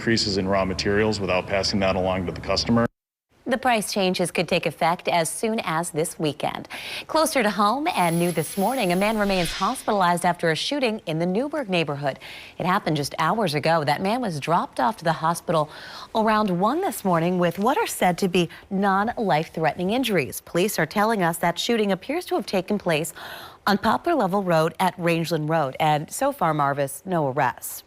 increases in raw materials without passing that along to the customer. The price changes could take effect as soon as this weekend. Closer to home and new this morning, a man remains hospitalized after a shooting in the Newburgh neighborhood. It happened just hours ago. That man was dropped off to the hospital around 1 this morning with what are said to be non-life-threatening injuries. Police are telling us that shooting appears to have taken place on Poplar Level Road at Rangeland Road, and so far, Marvis, no arrests.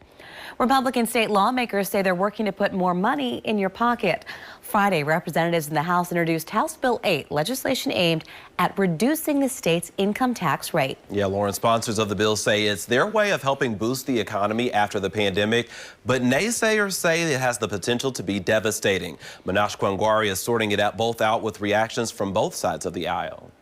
Republican state lawmakers say they're working to put more money in your pocket. Friday, representatives in the House introduced House Bill 8, legislation aimed at reducing the state's income tax rate. Yeah, Lauren, sponsors of the bill say it's their way of helping boost the economy after the pandemic, but naysayers say it has the potential to be devastating. Manash Kwangwari is sorting it out with reactions from both sides of the aisle.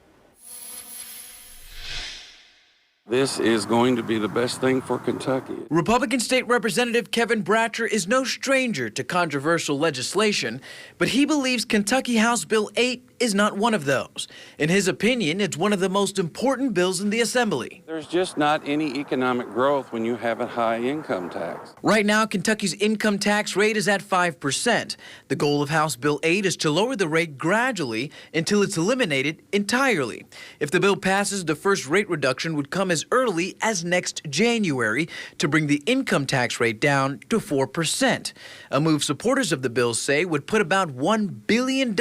This is going to be the best thing for Kentucky. Republican State Representative Kevin Bratcher is no stranger to controversial legislation, but he believes Kentucky House Bill 8 is not one of those. In his opinion, it's one of the most important bills in the Assembly. There's just not any economic growth when you have a high income tax. Right now, Kentucky's income tax rate is at 5%. The goal of House Bill 8 is to lower the rate gradually until it's eliminated entirely. If the bill passes, the first rate reduction would come as early as next January to bring the income tax rate down to 4%. A move supporters of the bill say would put about $1 billion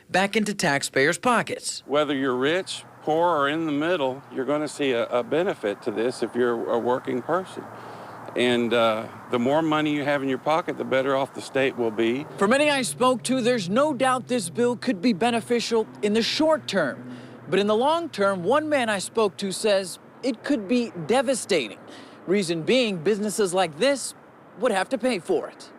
back into taxpayers' pockets. Whether you're rich, poor, or in the middle, you're going to see a benefit to this if you're a working person. And the more money you have in your pocket, the better off the state will be. For many I spoke to, there's no doubt this bill could be beneficial in the short term. But in the long term, one man I spoke to says it could be devastating. Reason being, businesses like this would have to pay for it.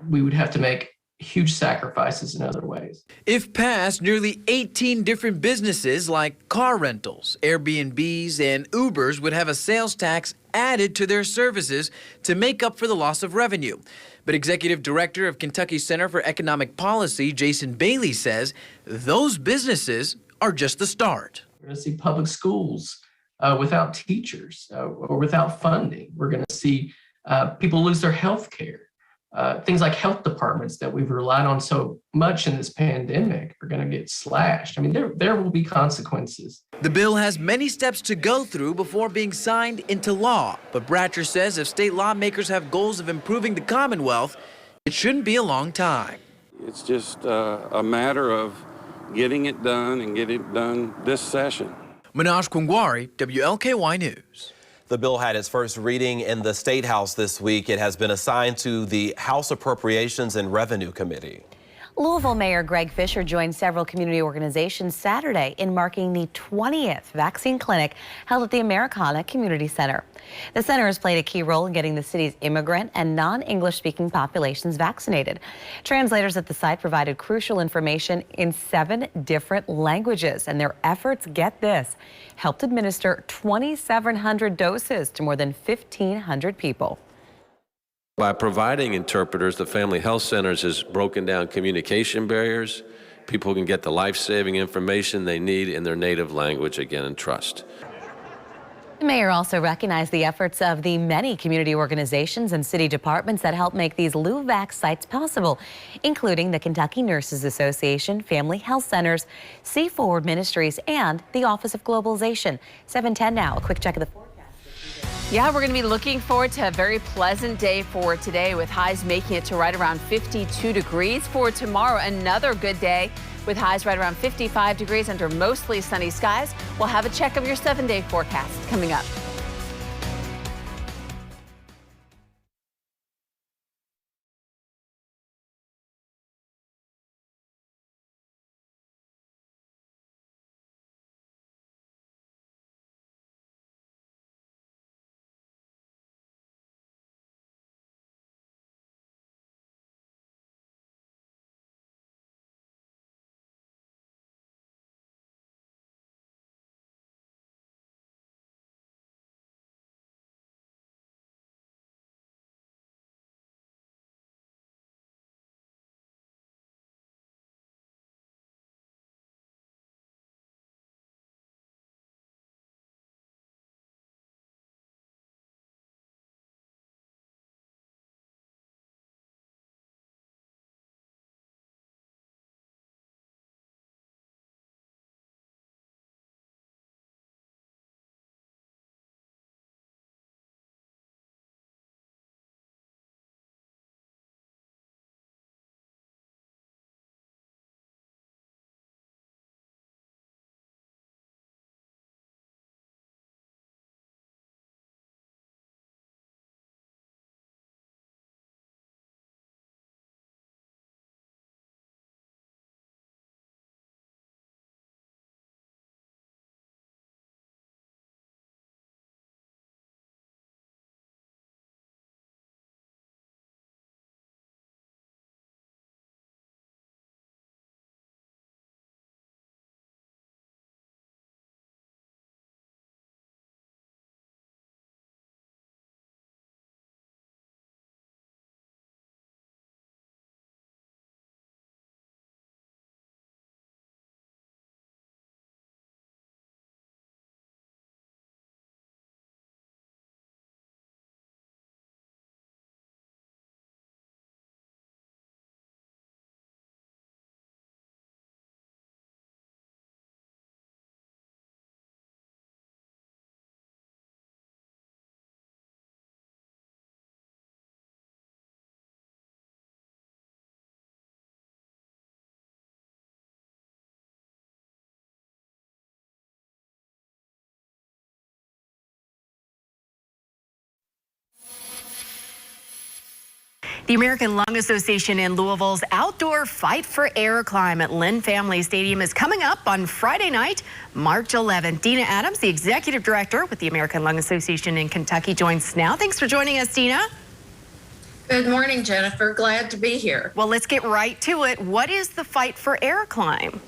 We would have to make huge sacrifices in other ways. If passed, nearly 18 different businesses like car rentals, Airbnbs, and Ubers would have a sales tax added to their services to make up for the loss of revenue. But Executive Director of Kentucky Center for Economic Policy, Jason Bailey, says those businesses are just the start. We're going to see public schools without teachers or without funding. We're going to see people lose their health care. Things like health departments that we've relied on so much in this pandemic are going to get slashed. I mean, there will be consequences. The bill has many steps to go through before being signed into law. But Bratcher says if state lawmakers have goals of improving the Commonwealth, it shouldn't be a long time. It's just a matter of getting it done and getting it done this session. Manash Kwangwari, WLKY News. The bill had its first reading in the State House this week. It has been assigned to the House Appropriations and Revenue Committee. Louisville Mayor Greg Fisher joined several community organizations Saturday in marking the 20th vaccine clinic held at the Americana Community Center. The center has played a key role in getting the city's immigrant and non-English speaking populations vaccinated. Translators at the site provided crucial information in 7 different languages, and their efforts, get this, helped administer 2,700 doses to more than 1,500 people. By providing interpreters, the Family Health Centers has broken down communication barriers. People can get the life-saving information they need in their native language again and trust. The mayor also recognized the efforts of the many community organizations and city departments that help make these LouVax sites possible, including the Kentucky Nurses Association, Family Health Centers, See Forward Ministries, and the Office of Globalization. 7:10 now, a quick check of the forecast. Yeah, we're going to be looking forward to a very pleasant day for today with highs making it to right around 52 degrees. For tomorrow, another good day with highs right around 55 degrees under mostly sunny skies. We'll have a check of your 7-day forecast coming up. The American Lung Association in Louisville's outdoor Fight for Air climb at Lynn Family Stadium is coming up on Friday night, March 11th. Dina Adams, the executive director with the American Lung Association in Kentucky, joins us now. Thanks for joining us, Dina. Good morning, Jennifer. Glad to be here. Well, let's get right to it. What is the Fight for Air climb?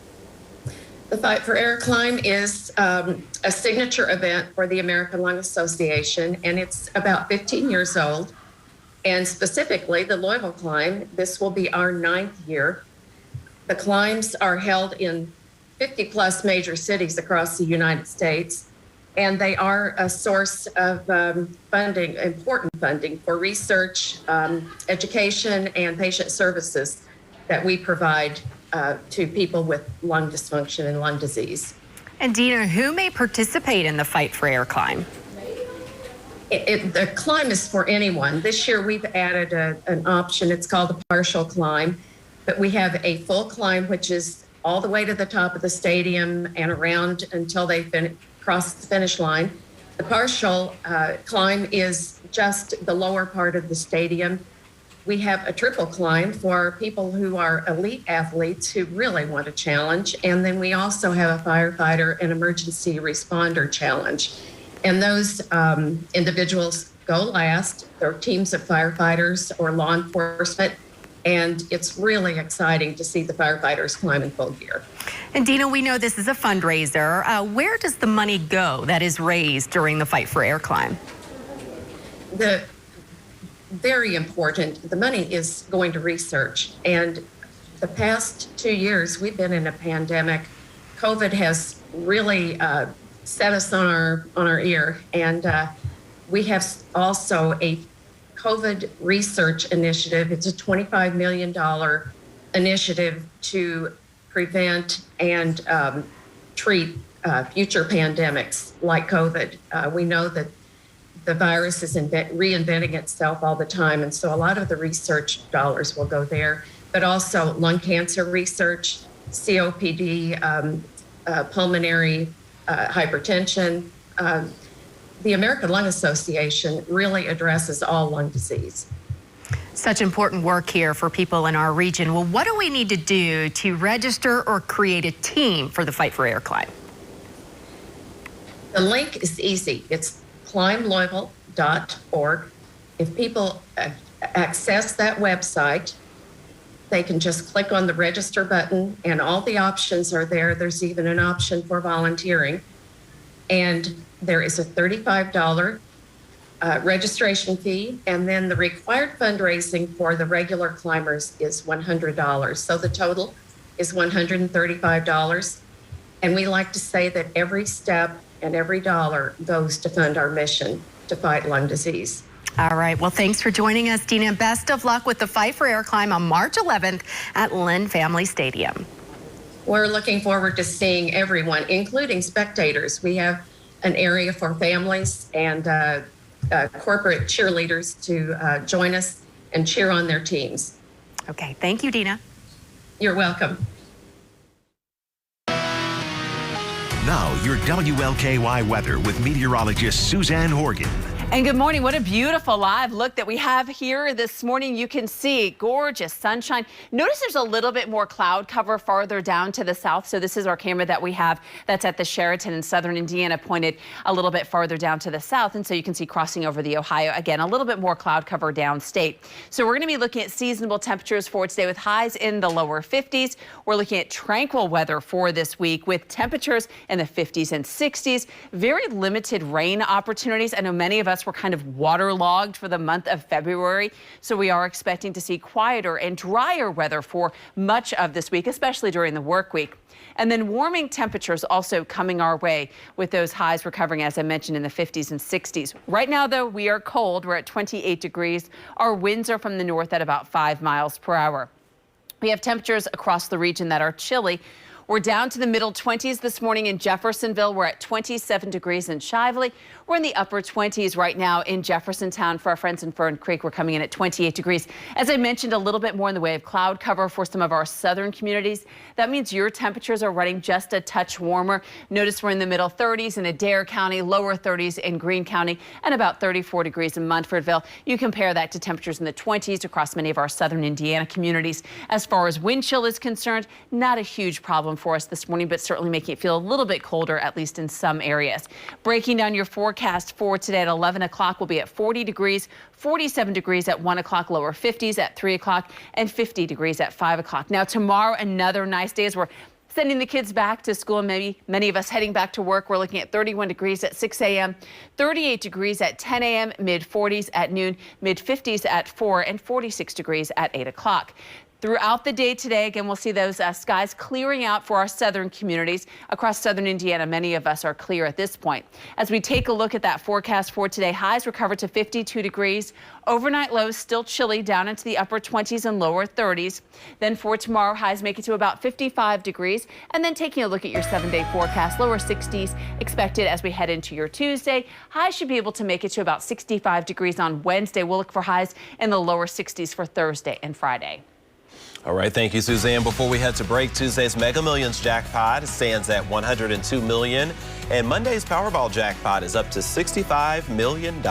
The Fight for Air climb is a signature event for the American Lung Association, and it's about 15 years old. And specifically, the Louisville climb, this will be our 9th year. The climbs are held in 50 plus major cities across the United States, and they are a source of funding, important funding for research, education, and patient services that we provide to people with lung dysfunction and lung disease. And Dina, who may participate in the Fight for Air climb? The climb is for anyone. This year we've added an option. It's called a partial climb, but we have a full climb, which is all the way to the top of the stadium and around until they cross the finish line. The partial climb is just the lower part of the stadium. We have a triple climb for people who are elite athletes who really want a challenge. And then we also have a firefighter and emergency responder challenge. And those individuals go last. They're teams of firefighters or law enforcement. And it's really exciting to see the firefighters climb in full gear. And Dina, we know this is a fundraiser. Where does the money go that is raised during the Fight for Air climb? Very important. The money is going to research. And the past 2 years, we've been in a pandemic. COVID has really set us on our ear. And we have also a COVID research initiative. It's a $25 million initiative to prevent and treat future pandemics like COVID. We know that the virus is reinventing itself all the time. And so a lot of the research dollars will go there, but also lung cancer research, COPD, pulmonary hypertension. The American Lung Association really addresses all lung disease. Such important work here for people in our region. Well, what do we need to do to register or create a team for the Fight for Air climb? The link is easy. It's climblouisville.org. If people access that website, they can just click on the register button and all the options are there. There's even an option for volunteering. And there is a $35 registration fee. And then the required fundraising for the regular climbers is $100. So the total is $135. And we like to say that every step and every dollar goes to fund our mission to fight lung disease. All right. Well, thanks for joining us, Dina. Best of luck with the Fight for Air climb on March 11th at Lynn Family Stadium. We're looking forward to seeing everyone, including spectators. We have an area for families and corporate cheerleaders to join us and cheer on their teams. Okay. Thank you, Dina. You're welcome. Now, your WLKY weather with meteorologist Suzanne Horgan. And good morning. What a beautiful live look that we have here this morning. You can see gorgeous sunshine. Notice there's a little bit more cloud cover farther down to the south. So this is our camera that we have that's at the Sheraton in southern Indiana, pointed a little bit farther down to the south. And so you can see crossing over the Ohio, again, a little bit more cloud cover downstate. So we're going to be looking at seasonable temperatures for today with highs in the lower 50s. We're looking at tranquil weather for this week with temperatures in the 50s and 60s. Very limited rain opportunities. I know many of us were kind of waterlogged for the month of February, so we are expecting to see quieter and drier weather for much of this week, especially during the work week. And then warming temperatures also coming our way with those highs recovering, as I mentioned, in the 50s and 60s. Right now, though, we are cold. We're at 28 degrees. Our winds are from the north at about 5 miles per hour. We have temperatures across the region that are chilly. We're down to the middle 20s this morning in Jeffersonville. We're at 27 degrees in Shively. We're in the upper 20s right now in Jeffersontown. For our friends in Fern Creek, we're coming in at 28 degrees. As I mentioned, a little bit more in the way of cloud cover for some of our southern communities. That means your temperatures are running just a touch warmer. Notice we're in the middle 30s in Adair County, lower 30s in Greene County, and about 34 degrees in Munfordville. You compare that to temperatures in the 20s across many of our southern Indiana communities. As far as wind chill is concerned, not a huge problem for us this morning, but certainly making it feel a little bit colder, at least in some areas. Breaking down your forecast for today at 11 o'clock, we'll be at 40 degrees, 47 degrees at 1 o'clock, lower 50s at 3 o'clock, and 50 degrees at 5 o'clock. Now tomorrow, another nice day as we're sending the kids back to school, maybe many of us heading back to work. We're looking at 31 degrees at 6 a.m., 38 degrees at 10 a.m., mid 40s at noon, mid 50s at 4, and 46 degrees at 8 o'clock. Throughout the day today, again, we'll see those skies clearing out for our southern communities. Across southern Indiana, many of us are clear at this point. As we take a look at that forecast for today, highs recover to 52 degrees. Overnight lows still chilly down into the upper 20s and lower 30s. Then for tomorrow, highs make it to about 55 degrees. And then taking a look at your 7-day forecast, lower 60s expected as we head into your Tuesday. Highs should be able to make it to about 65 degrees on Wednesday. We'll look for highs in the lower 60s for Thursday and Friday. All right, thank you, Suzanne. Before we head to break, Tuesday's Mega Millions jackpot stands at $102 million, and Monday's Powerball jackpot is up to $65 million.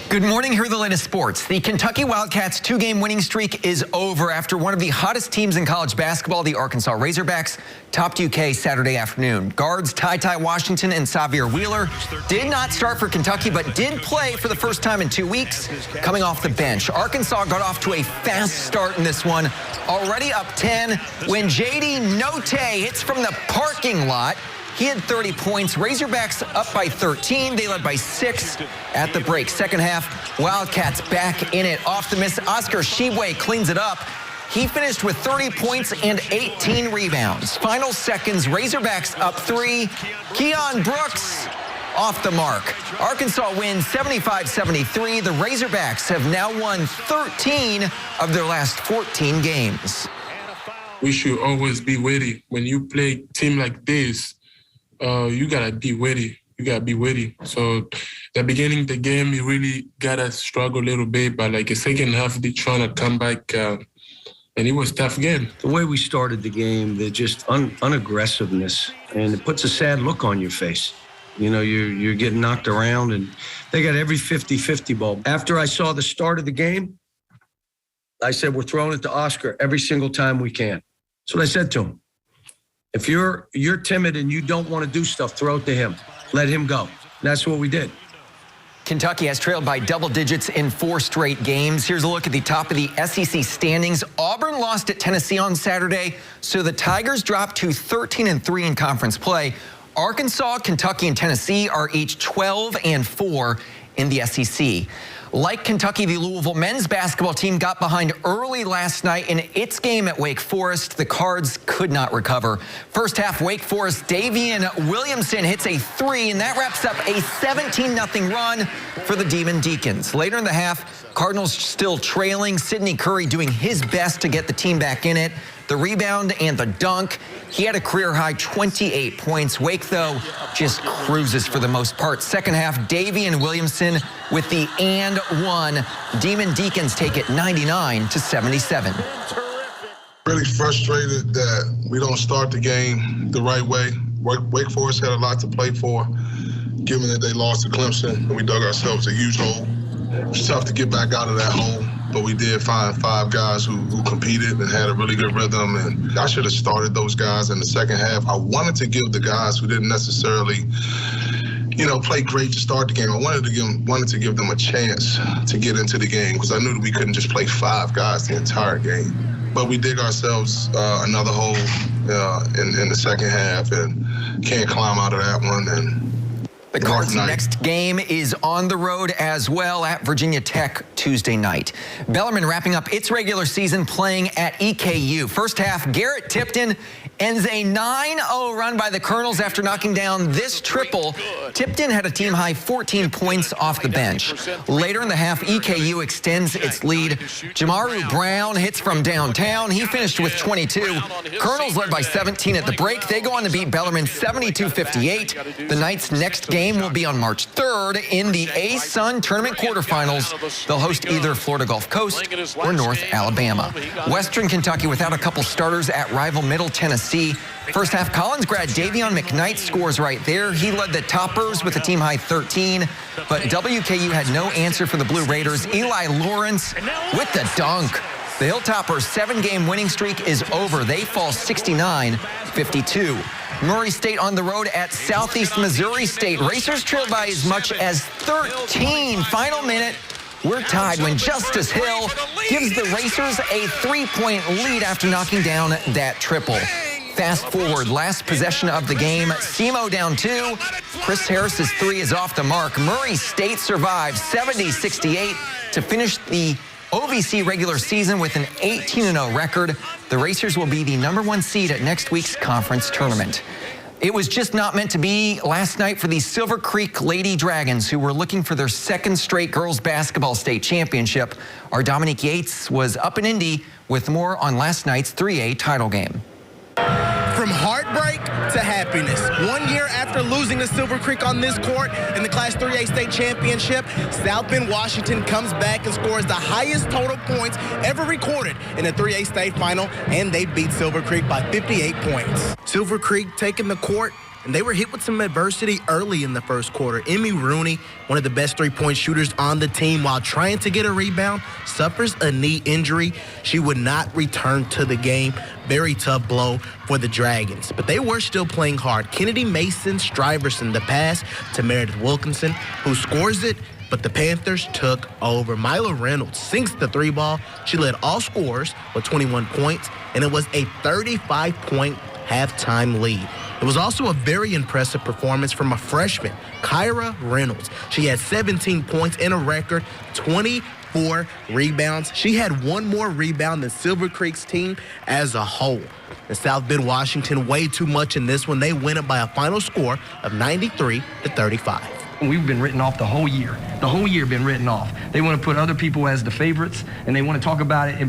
Good morning. Here are the latest sports. The Kentucky Wildcats' 2-game winning streak is over after one of the hottest teams in college basketball, the Arkansas Razorbacks, topped UK Saturday afternoon. Guards Ty Washington and Xavier Wheeler did not start for Kentucky, but did play for the first time in 2 weeks, coming off the bench. Arkansas got off to a fast start in this one, already up 10 when J.D. Notae hits from the parking lot He had 30 points. Razorbacks up by 13. They led by 6 at the break. Second half, Wildcats back in it. Off the miss, Oscar Tshiebwe cleans it up. He finished with 30 points and 18 rebounds. Final seconds, Razorbacks up 3. Keon Brooks off the mark. Arkansas wins 75-73. The Razorbacks have now won 13 of their last 14 games. We should always be ready. When you play a team like this, you gotta be ready. You gotta be ready. So the beginning of the game, you really gotta struggle a little bit, but like the second half, they trying to come back, and it was a tough game. The way we started the game, the just unaggressiveness, and it puts a sad look on your face. You know, you're getting knocked around, and they got every 50-50 ball. After I saw the start of the game, I said, we're throwing it to Oscar every single time we can. That's what I said to him. If you're timid and you don't want to do stuff, throw it to him. Let him go. That's what we did. Kentucky has trailed by double digits in 4 straight games. Here's a look at the top of the SEC standings. Auburn lost at Tennessee on Saturday, so the Tigers dropped to 13-3 in conference play. Arkansas, Kentucky, and Tennessee are each 12-4 in the SEC. Like Kentucky, the Louisville men's basketball team got behind early last night in its game at Wake Forest. The Cards could not recover. First half, Wake Forest, Davian Williamson hits a 3, and that wraps up a 17-0 run for the Demon Deacons. Later in the half, Cardinals still trailing. Sidney Curry doing his best to get the team back in it. The rebound and the dunk. He had a career-high 28 points. Wake, though, just cruises for the most part. Second half, Davian Williamson with the and 1. Demon Deacons take it 99-77. Really frustrated that we don't start the game the right way. Wake Forest had a lot to play for, given that they lost to Clemson, and we dug ourselves a huge hole. It was tough to get back out of that hole, but we did find 5 guys who competed and had a really good rhythm, and I should have started those guys in the second half. I wanted to give the guys who didn't necessarily, play great to start the game. I wanted to give them a chance to get into the game, because I knew that we couldn't just play 5 guys the entire game. But we dig ourselves another hole in the second half and can't climb out of that one. And the Cards' next game is on the road as well at Virginia Tech Tuesday night. Bellarmine wrapping up its regular season playing at EKU. First half, Garrett Tipton ends a 9-0 run by the Colonels after knocking down this triple. Tipton had a team-high 14 points off the bench. Later in the half, EKU extends its lead. Jamaru Brown hits from downtown. He finished with 22. Colonels led by 17 at the break. They go on to beat Bellarmine 72-58. The Knights' next game will be on March 3rd in the A-Sun Tournament quarterfinals. They'll host either Florida Gulf Coast or North Alabama. Western Kentucky without a couple starters at rival Middle Tennessee. First half, Collins grad Davion McKnight scores right there. He led the Toppers with a team-high 13, but WKU had no answer for the Blue Raiders. Eli Lawrence with the dunk. The Hilltoppers' 7-game winning streak is over. They fall 69-52. Murray State on the road at Southeast Missouri State. Racers trailed by as much as 13. Final minute, we're tied when Justice Hill gives the Racers a 3-point lead after knocking down that triple. Fast forward, last possession of the game, SEMO down 2. Chris Harris's 3 is off the mark. Murray State survives 70-68 to finish the OVC regular season with an 18-0 record. The Racers will be the #1 seed at next week's conference tournament. It was just not meant to be last night for the Silver Creek Lady Dragons, who were looking for their 2nd straight girls basketball state championship. Our Dominique Yates was up in Indy with more on last night's 3A title game. From heartbreak to happiness. 1 year after losing to Silver Creek on this court in the Class 3A state championship, South Bend, Washington comes back and scores the highest total points ever recorded in a 3A state final, and they beat Silver Creek by 58 points. Silver Creek taking the court, and they were hit with some adversity early in the first quarter. Emmy Rooney, one of the best 3-point shooters on the team, while trying to get a rebound, suffers a knee injury. She would not return to the game. Very tough blow for the Dragons, but they were still playing hard. Kennedy Mason Stuyvesant the pass to Meredith Wilkinson, who scores it, but the Panthers took over. Mila Reynolds sinks the 3-ball. She led all scorers with 21 points, and it was a 35-point halftime lead. It It was also a very impressive performance from a freshman, Kyra Reynolds. She had 17 points in a record, 24 rebounds. She had one more rebound than Silver Creek's team as a whole. And South Bend, Washington, way too much in this one. They win it by a final score of 93-35. We've been written off the whole year. The whole year been written off. They want to put other people as the favorites, and they want to talk about it.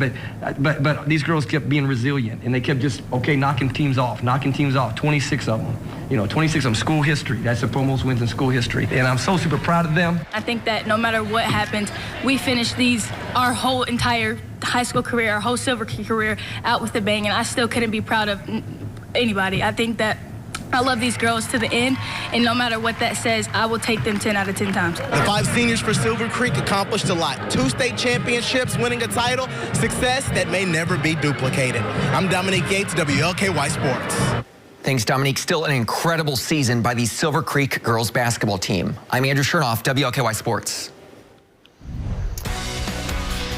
But these girls kept being resilient, and they kept just knocking teams off. 26 of them. 26 of them. School history. That's the most wins in school history, and I'm so super proud of them. I think that no matter what happens, we finish our whole entire high school career, our whole Silver Creek career out with a bang, and I still couldn't be proud of anybody. I think that I love these girls to the end, and no matter what that says, I will take them 10 out of 10 times. The 5 seniors for Silver Creek accomplished a lot. 2 state championships, winning a title, success that may never be duplicated. I'm Dominique Yates, WLKY Sports. Thanks, Dominique. Still an incredible season by the Silver Creek girls basketball team. I'm Andrew Chernoff, WLKY Sports.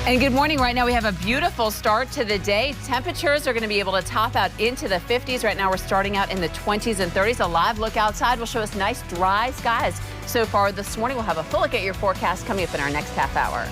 And good morning. Right now we have a beautiful start to the day. Temperatures are going to be able to top out into the 50s. Right now we're starting out in the 20s and 30s. A live look outside will show us nice dry skies so far this morning. We'll have a full look at your forecast coming up in our next half hour.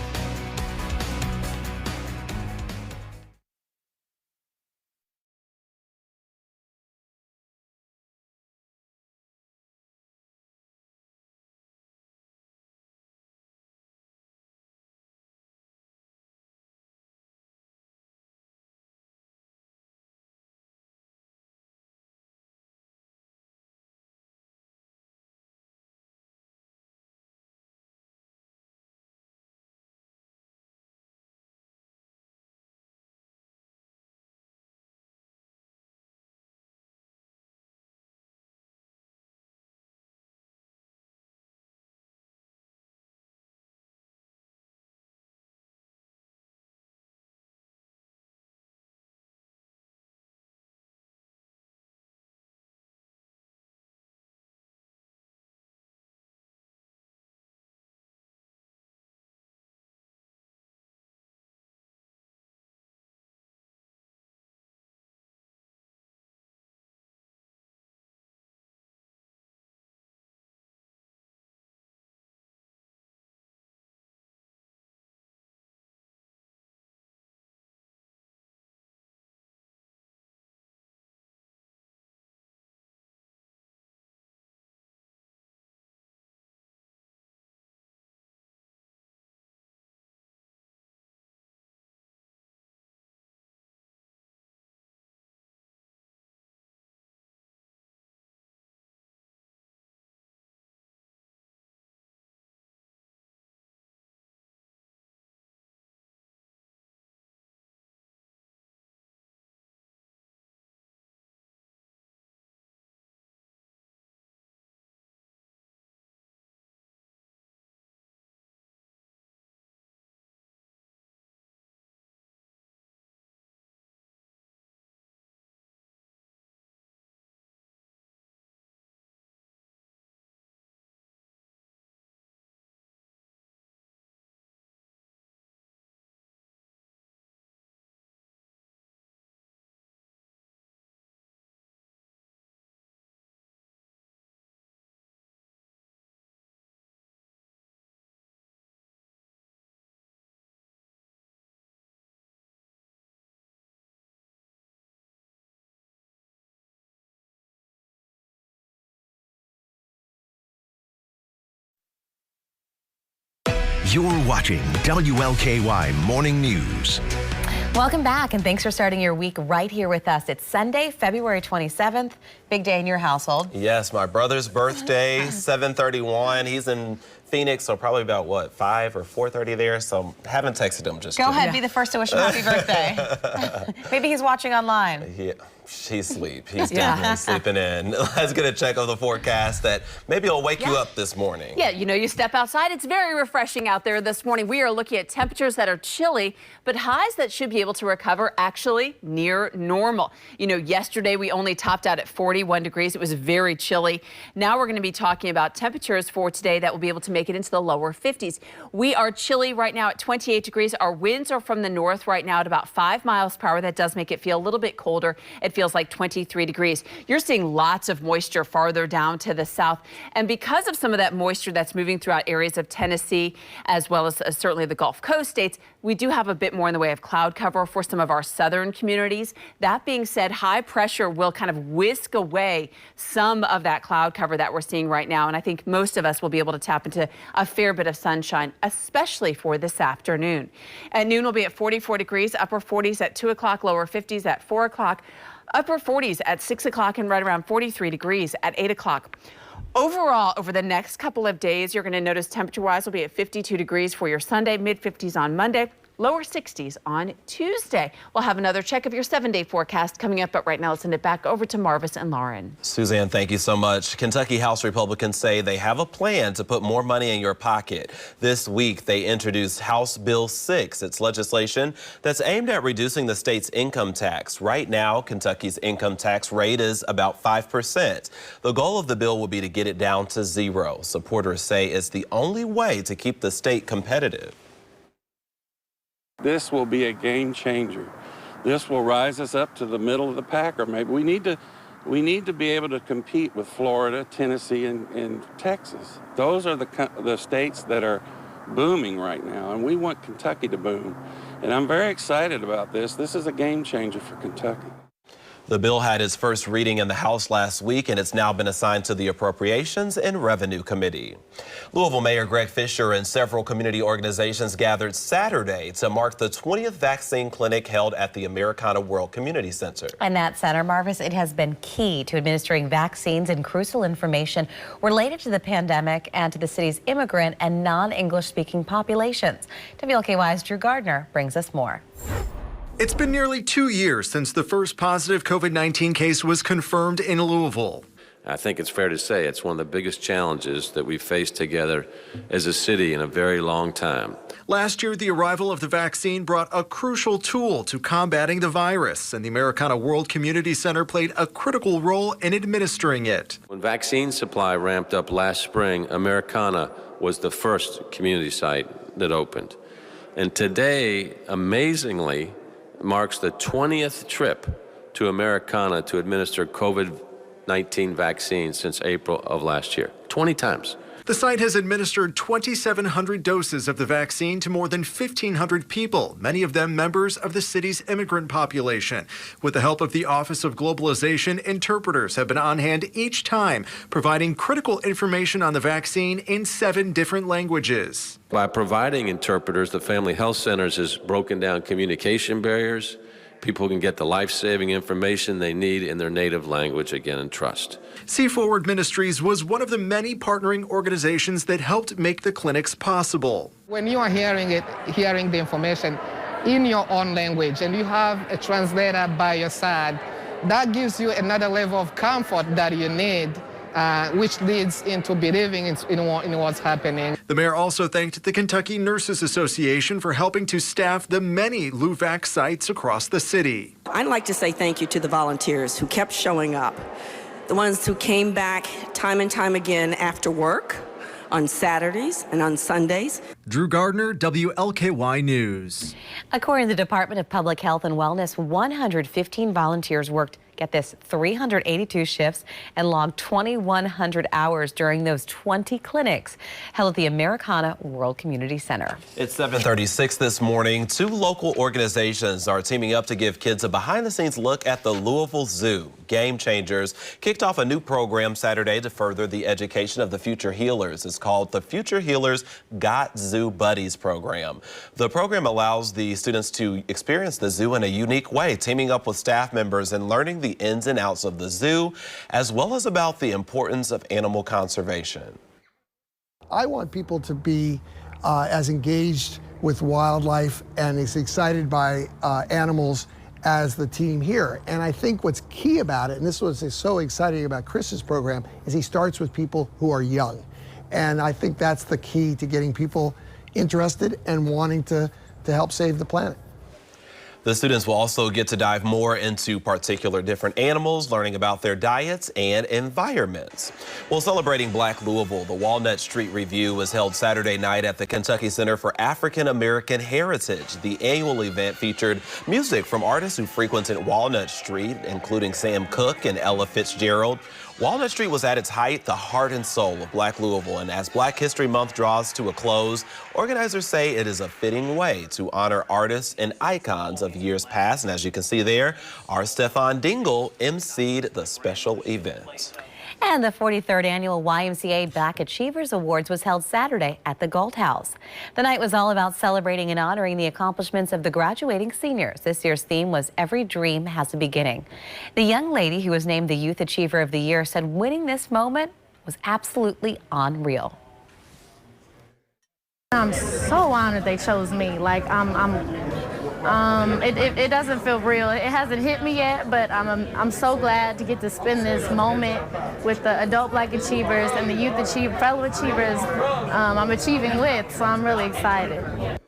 You're watching WLKY Morning News. Welcome back, and thanks for starting your week right here with us. It's Sunday, February 27th. Big day in your household. Yes, my brother's birthday, 7:31. He's in Phoenix, so probably about, what, 5 or 4:30 there. So haven't texted him just Go yet. ahead, be the first to wish him happy birthday. Maybe he's watching online. Yeah, he's asleep. He's definitely sleeping in. Let's get a check of the forecast that maybe will wake you up this morning. Yeah, you step outside. It's very refreshing out there this morning. We are looking at temperatures that are chilly, but highs that should be able to recover actually near normal. Yesterday we only topped out at 41 degrees. It was very chilly. Now we're going to be talking about temperatures for today that will be able to make it into the lower 50s. We are chilly right now at 28 degrees. Our winds are from the north right now at about 5 miles per hour. That does make it feel a little bit colder. It feels like 23 degrees. You're seeing lots of moisture farther down to the south. And because of some of that moisture that's moving throughout areas of Tennessee, as well as certainly the Gulf Coast states, we do have a bit more in the way of cloud cover for some of our southern communities. That being said, high pressure will kind of whisk away some of that cloud cover that we're seeing right now. And I think most of us will be able to tap into a fair bit of sunshine, especially for this afternoon. At noon, we'll be at 44 degrees, upper 40s at 2 o'clock, lower 50s at 4 o'clock, upper 40s at 6 o'clock, and right around 43 degrees at 8 o'clock. Overall, over the next couple of days, you're going to notice temperature-wise will be at 52 degrees for your Sunday, mid-50s on Monday, lower 60s on Tuesday. We'll have another check of your 7-day forecast coming up, but right now let's send it back over to Marvis and Lauren. Suzanne, thank you so much. Kentucky House Republicans say they have a plan to put more money in your pocket. This week, they introduced House Bill 6. It's legislation that's aimed at reducing the state's income tax. Right now, Kentucky's income tax rate is about 5%. The goal of the bill will be to get it down to 0. Supporters say it's the only way to keep the state competitive. This will be a game changer. This will rise us up to the middle of the pack, or maybe we need to be able to compete with Florida, Tennessee, and Texas. Those are the states that are booming right now, and we want Kentucky to boom. And I'm very excited about this. This is a game changer for Kentucky. The bill had its first reading in the House last week, and it's now been assigned to the Appropriations and Revenue Committee. Louisville Mayor Greg Fisher and several community organizations gathered Saturday to mark the 20th vaccine clinic held at the Americana World Community Center. And that center, Marvis, it has been key to administering vaccines and crucial information related to the pandemic and to the city's immigrant and non-English speaking populations. WLKY's Drew Gardner brings us more. It's been nearly 2 years since the first positive COVID-19 case was confirmed in Louisville. I think it's fair to say it's one of the biggest challenges that we've faced together as a city in a very long time. Last year, the arrival of the vaccine brought a crucial tool to combating the virus, and the Americana World Community Center played a critical role in administering it. When vaccine supply ramped up last spring, Americana was the first community site that opened. And today, amazingly, marks the 20th trip to Americana to administer COVID-19 vaccines since April of last year. 20 times. The site has administered 2,700 doses of the vaccine to more than 1,500 people, many of them members of the city's immigrant population. With the help of the Office of Globalization, interpreters have been on hand each time, providing critical information on the vaccine in 7 different languages. By providing interpreters, the Family Health Centers has broken down communication barriers. People can get the life-saving information they need in their native language again and trust. See Forward Ministries was one of the many partnering organizations that helped make the clinics possible. When you are hearing the information in your own language and you have a translator by your side, that gives you another level of comfort that you need, which leads into believing in what's happening. The mayor also thanked the Kentucky Nurses Association for helping to staff the many LUVAC sites across the city. I'd like to say thank you to the volunteers who kept showing up, the ones who came back time and time again after work, on Saturdays and on Sundays. Drew Gardner, WLKY News. According to the Department of Public Health and Wellness, 115 volunteers worked, get this, 382 shifts and logged 2,100 hours during those 20 clinics held at the Americana World Community Center. It's 7:36 this morning. 2 local organizations are teaming up to give kids a behind-the-scenes look at the Louisville Zoo. Game Changers kicked off a new program Saturday to further the education of the future healers. It's called the Future Healers Got Zoo Buddies program. The program allows the students to experience the zoo in a unique way, teaming up with staff members and learning the ins and outs of the zoo, as well as about the importance of animal conservation. I want people to be as engaged with wildlife and as excited by animals as the team here. And I think what's key about it, and this was so exciting about Chris's program, is he starts with people who are young. And I think that's the key to getting people interested and wanting to help save the planet. The students will also get to dive more into particular different animals, learning about their diets and environments. Well, celebrating Black Louisville, the Walnut Street Review was held Saturday night at the Kentucky Center for African American Heritage. The annual event featured music from artists who frequented Walnut Street, including Sam Cooke and Ella Fitzgerald. Walnut Street was at its height, the heart and soul of Black Louisville, and as Black History Month draws to a close, organizers say it is a fitting way to honor artists and icons of years past. And as you can see there, our Stefan Dingle emceed the special event. And the 43rd annual YMCA Black Achievers Awards was held Saturday at the Gold House. The night was all about celebrating and honoring the accomplishments of the graduating seniors. This year's theme was Every Dream Has a Beginning. The young lady who was named the Youth Achiever of the Year said winning this moment was absolutely unreal. I'm so honored they chose me. It doesn't feel real. It hasn't hit me yet, but I'm so glad to get to spend this moment with the adult Black achievers and the youth fellow achievers I'm achieving with, so I'm really excited.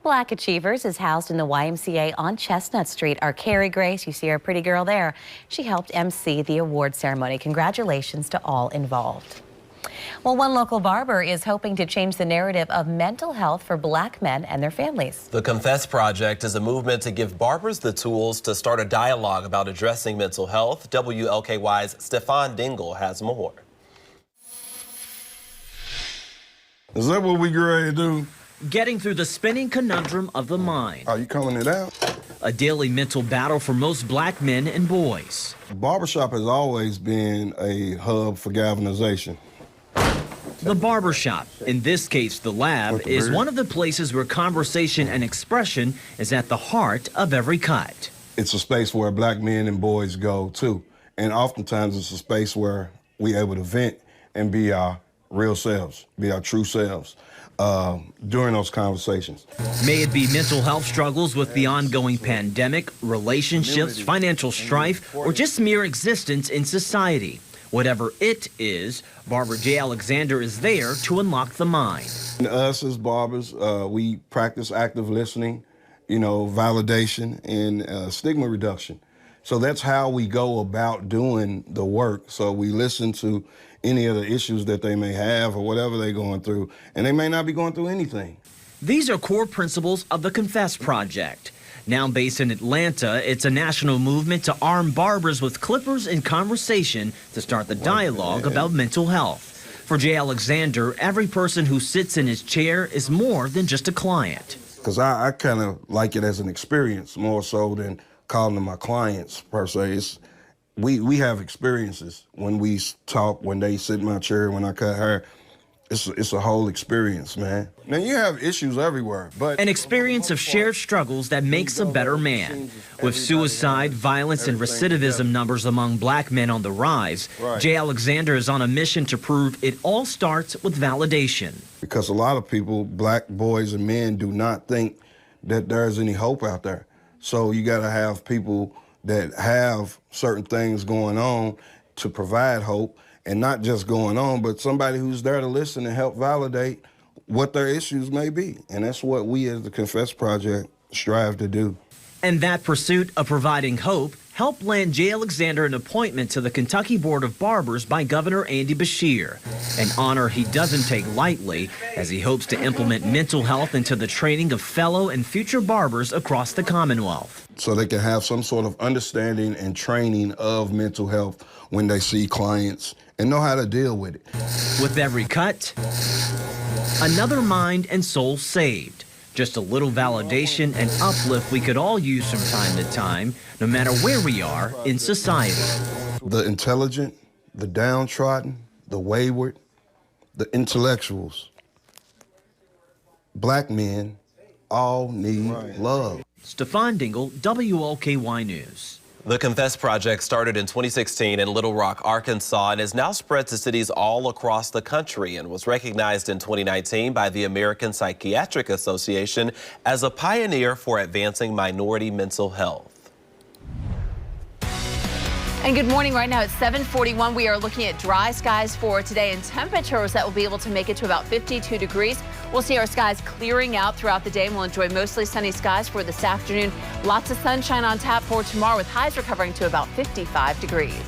Black Achievers is housed in the YMCA on Chestnut Street. Our Carrie Grace, you see our pretty girl there, she helped MC the award ceremony. Congratulations to all involved. Well, one local barber is hoping to change the narrative of mental health for Black men and their families. The Confess Project is a movement to give barbers the tools to start a dialogue about addressing mental health. WLKY's Stefan Dingle has more. Is that what we get ready to do? Getting through the spinning conundrum of the mind. Are you calling it out? A daily mental battle for most Black men and boys. Barbershop has always been a hub for galvanization. The barbershop, in this case the lab, is one of the places where conversation and expression is at the heart of every cut. It's a space where Black men and boys go too. And oftentimes it's a space where we're able to vent and be our real selves, be our true selves during those conversations. May it be mental health struggles with the ongoing pandemic, relationships, financial strife, or just mere existence in society. Whatever it is, Barber J. Alexander is there to unlock the mind. And us as barbers, we practice active listening, validation and stigma reduction. So that's how we go about doing the work. So we listen to any of the issues that they may have or whatever they're going through, and they may not be going through anything. These are core principles of the Confess Project. Now based in Atlanta, it's a national movement to arm barbers with clippers and conversation to start the dialogue about mental health. For Jay Alexander, every person who sits in his chair is more than just a client. Because I kind of like it as an experience more so than calling them my clients per se. We have experiences when we talk, when they sit in my chair, when I cut hair. It's a whole experience, man. Now, you have issues everywhere, but... An experience of shared struggles that makes a better man. With suicide, violence, and recidivism numbers among Black men on the rise, Jay Alexander is on a mission to prove it all starts with validation. Because a lot of people, Black boys and men, do not think that there's any hope out there. So you got to have people that have certain things going on to provide hope. And not just going on, but somebody who's there to listen and help validate what their issues may be. And that's what we as the Confess Project strive to do. And that pursuit of providing hope helped land Jay Alexander an appointment to the Kentucky Board of Barbers by Governor Andy Beshear, an honor he doesn't take lightly as he hopes to implement mental health into the training of fellow and future barbers across the Commonwealth. So they can have some sort of understanding and training of mental health when they see clients and know how to deal with it. With every cut, another mind and soul saved. Just a little validation and uplift we could all use from time to time, no matter where we are in society. The intelligent, the downtrodden, the wayward, the intellectuals, Black men all need love. Stefan Dingle, WLKY News. The Confess Project started in 2016 in Little Rock, Arkansas, and has now spread to cities all across the country and was recognized in 2019 by the American Psychiatric Association as a pioneer for advancing minority mental health. And good morning. Right now it's 7:41. We are looking at dry skies for today and temperatures that will be able to make it to about 52 degrees. We'll see our skies clearing out throughout the day, and we'll enjoy mostly sunny skies for this afternoon. Lots of sunshine on tap for tomorrow, with highs recovering to about 55 degrees.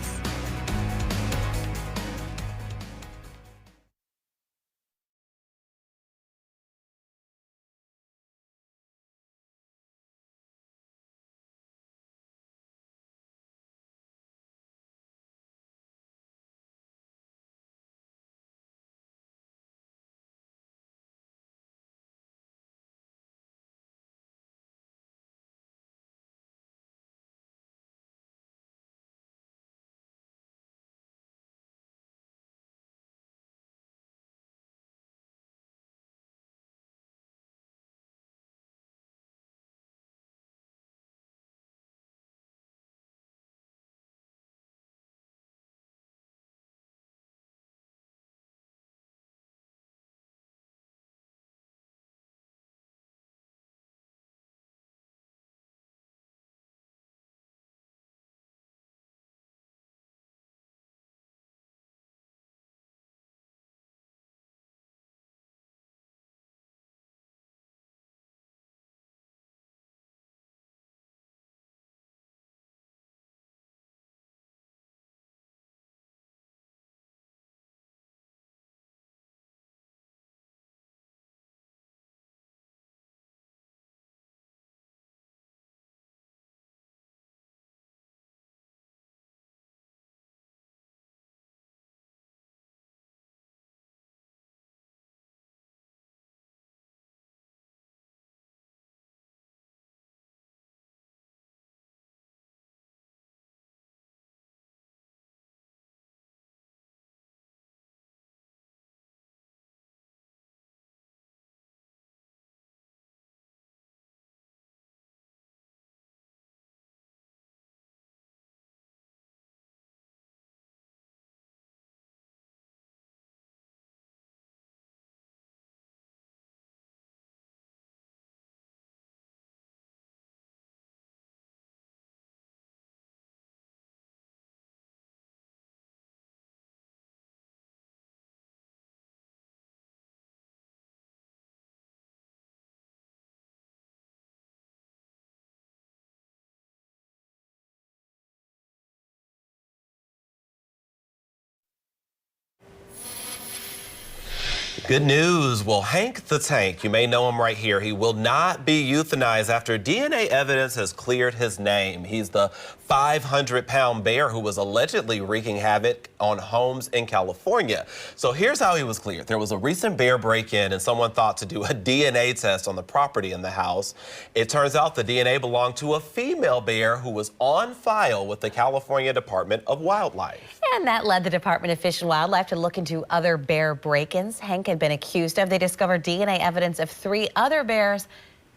Good news. Well, Hank the Tank, you may know him right here. He will not be euthanized after DNA evidence has cleared his name. He's the 500-pound bear who was allegedly wreaking havoc on homes in California. So here's how he was cleared. There was a recent bear break-in, and someone thought to do a DNA test on the property in the house. It turns out the DNA belonged to a female bear who was on file with the California Department of Wildlife. And that led the Department of Fish and Wildlife to look into other bear break-ins Hank had been accused of. They discovered DNA evidence of 3 other bears.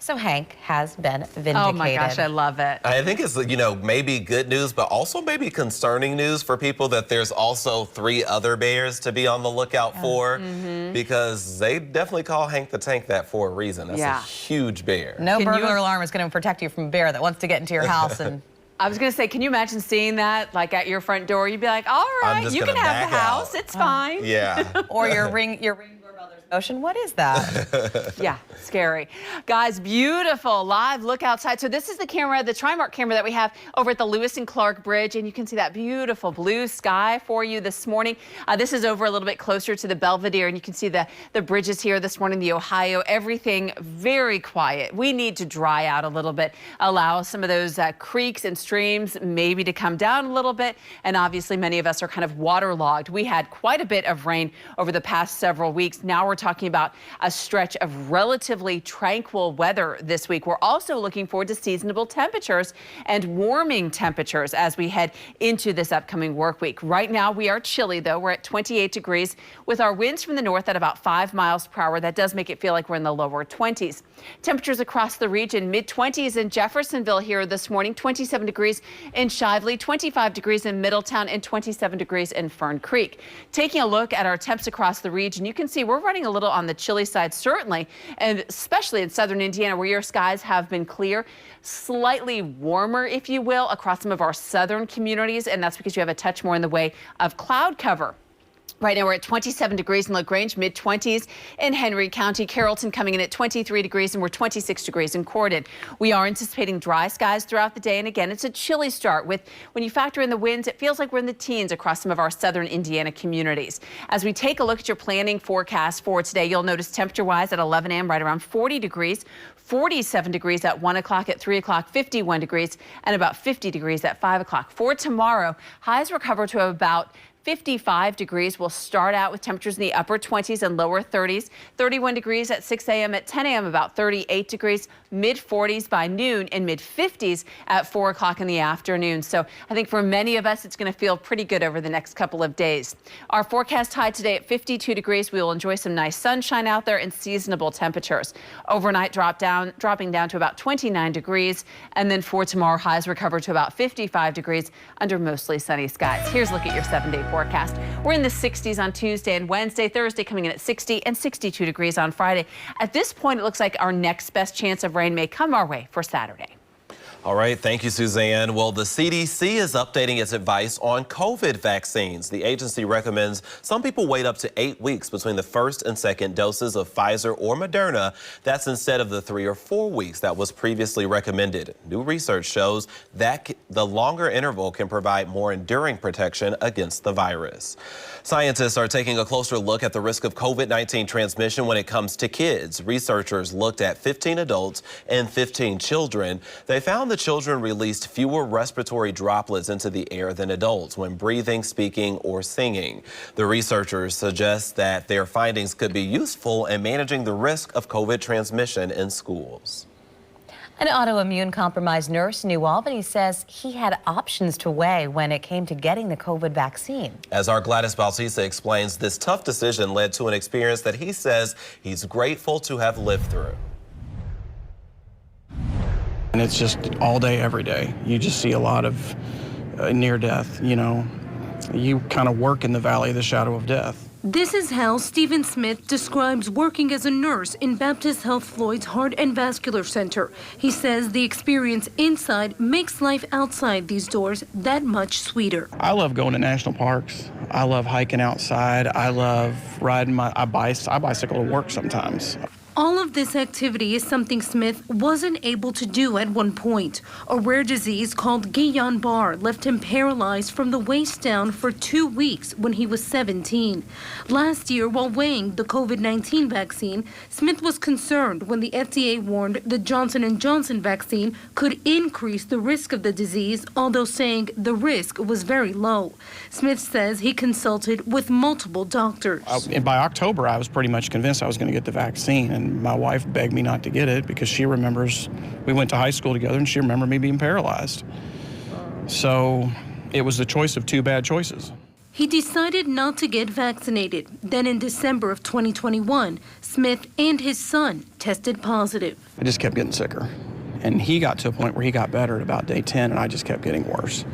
So Hank has been vindicated. Oh my gosh, I love it. I think it's, maybe good news, but also maybe concerning news for people that there's also 3 other bears to be on the lookout for, because they definitely call Hank the Tank that for a reason. That's a huge bear. No burglar alarm is going to protect you from a bear that wants to get into your house. And I was going to say, can you imagine seeing that like at your front door? You'd be like, all right, you can have the house. It's fine. Yeah. Or your ring doorbell, there's motion. What is that? Yeah, scary. Guys, beautiful live look outside. So this is the camera, the Trimark camera that we have over at the Lewis and Clark Bridge, and you can see that beautiful blue sky for you this morning. This is over a little bit closer to the Belvedere, and you can see the bridges here this morning, the Ohio, everything very quiet. We need to dry out a little bit, allow some of those creeks and streams maybe to come down a little bit, and obviously many of us are kind of waterlogged. We had quite a bit of rain over the past several weeks. Now we're talking about a stretch of relatively tranquil weather this week. We're also looking forward to seasonable temperatures and warming temperatures as we head into this upcoming work week. Right now we are chilly though. We're at 28 degrees with our winds from the north at about 5 miles per hour. That does make it feel like we're in the lower 20s. Temperatures across the region, mid-20s in Jeffersonville here this morning, 27 degrees in Shively, 25 degrees in Middletown, and 27 degrees in Fern Creek. Taking a look at our temps across the region, you can see we're running a a little on the chilly side, certainly, and especially in southern Indiana, where your skies have been clear. Slightly warmer, if you will, across some of our southern communities, and that's because you have a touch more in the way of cloud cover. Right now we're at 27 degrees in LaGrange, mid-20s in Henry County. Carrollton coming in at 23 degrees, and we're 26 degrees in Corden. We are anticipating dry skies throughout the day, and again, it's a chilly start. When you factor in the winds, it feels like we're in the teens across some of our southern Indiana communities. As we take a look at your planning forecast for today, you'll notice temperature-wise at 11 a.m. right around 40 degrees, 47 degrees at 1 o'clock, at 3 o'clock, 51 degrees, and about 50 degrees at 5 o'clock. For tomorrow, highs recover to about 55 degrees. We'll start out with temperatures in the upper 20s and lower 30s. 31 degrees at 6 a.m. At 10 a.m. about 38 degrees. Mid 40s by noon and mid 50s at 4 o'clock in the afternoon. So I think for many of us, it's going to feel pretty good over the next couple of days. Our forecast high today at 52 degrees. We will enjoy some nice sunshine out there and seasonable temperatures. Overnight dropping down to about 29 degrees. And then for tomorrow, highs recover to about 55 degrees under mostly sunny skies. Here's a look at your 7-day forecast. We're in the 60s on Tuesday and Wednesday. Thursday coming in at 60 and 62 degrees on Friday. At this point, it looks like our next best chance of rain may come our way for Saturday. All right, thank you, Suzanne. Well, the CDC is updating its advice on COVID vaccines. The agency recommends some people wait up to 8 weeks between the first and second doses of Pfizer or Moderna. That's instead of the 3 or 4 weeks that was previously recommended. New research shows that the longer interval can provide more enduring protection against the virus. Scientists are taking a closer look at the risk of COVID-19 transmission when it comes to kids. Researchers looked at 15 adults and 15 children. They found the children released fewer respiratory droplets into the air than adults when breathing, speaking, or singing. The researchers suggest that their findings could be useful in managing the risk of COVID transmission in schools. An autoimmune compromised nurse in New Albany says he had options to weigh when it came to getting the COVID vaccine. As our Gladys Bautista explains, this tough decision led to an experience that he says he's grateful to have lived through. And it's just all day, every day. You just see a lot of near death, you know. You kind of work in the valley of the shadow of death. This is how Stephen Smith describes working as a nurse in Baptist Health Floyd's Heart and Vascular Center. He says the experience inside makes life outside these doors that much sweeter. I love going to national parks. I love hiking outside. I love riding I bicycle to work sometimes. All of this activity is something Smith wasn't able to do at one point. A rare disease called Guillain-Barré left him paralyzed from the waist down for 2 weeks when he was 17. Last year, while weighing the COVID-19 vaccine, Smith was concerned when the FDA warned the Johnson & Johnson vaccine could increase the risk of the disease, although saying the risk was very low. Smith says he consulted with multiple doctors. By October, I was pretty much convinced I was going to get the vaccine. And my wife begged me not to get it because she remembers we went to high school together and she remembered me being paralyzed. So it was the choice of two bad choices. He decided not to get vaccinated. Then in December of 2021, Smith and his son tested positive. I just kept getting sicker. And he got to a point where he got better at about day 10 and I just kept getting worse.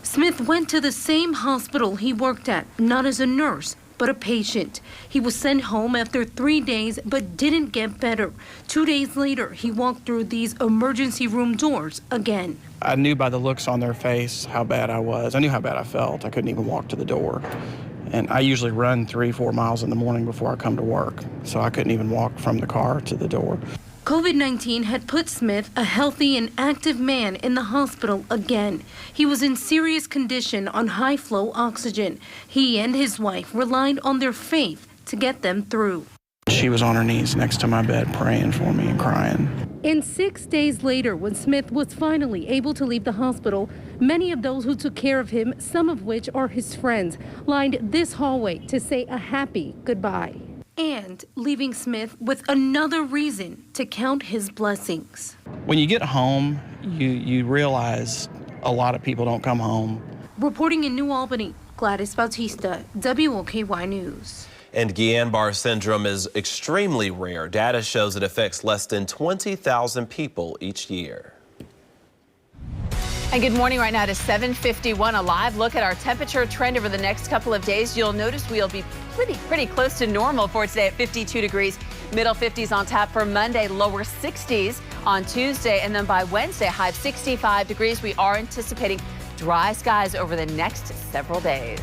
Smith went to the same hospital he worked at, not as a nurse, but a patient. He was sent home after 3 days, but didn't get better. 2 days later, he walked through these emergency room doors again. I knew by the looks on their face how bad I was. I knew how bad I felt. I couldn't even walk to the door. And I usually run 3-4 miles in the morning before I come to work. So I couldn't even walk from the car to the door. COVID-19 had put Smith, a healthy and active man, in the hospital again. He was in serious condition on high-flow oxygen. He and his wife relied on their faith to get them through. She was on her knees next to my bed praying for me and crying. And 6 days later, when Smith was finally able to leave the hospital, many of those who took care of him, some of which are his friends, lined this hallway to say a happy goodbye. And leaving Smith with another reason to count his blessings. When you get home, you realize a lot of people don't come home. Reporting in New Albany, Gladys Bautista, WOKY News. And Guillain-Barré syndrome is extremely rare. Data shows it affects less than 20,000 people each year. And good morning. Right now it is 7:51. A live look at our temperature trend over the next couple of days. You'll notice we'll be pretty close to normal for today at 52 degrees. Middle 50s on tap for Monday, lower 60s on Tuesday, and then by Wednesday, high of 65 degrees. We are anticipating dry skies over the next several days.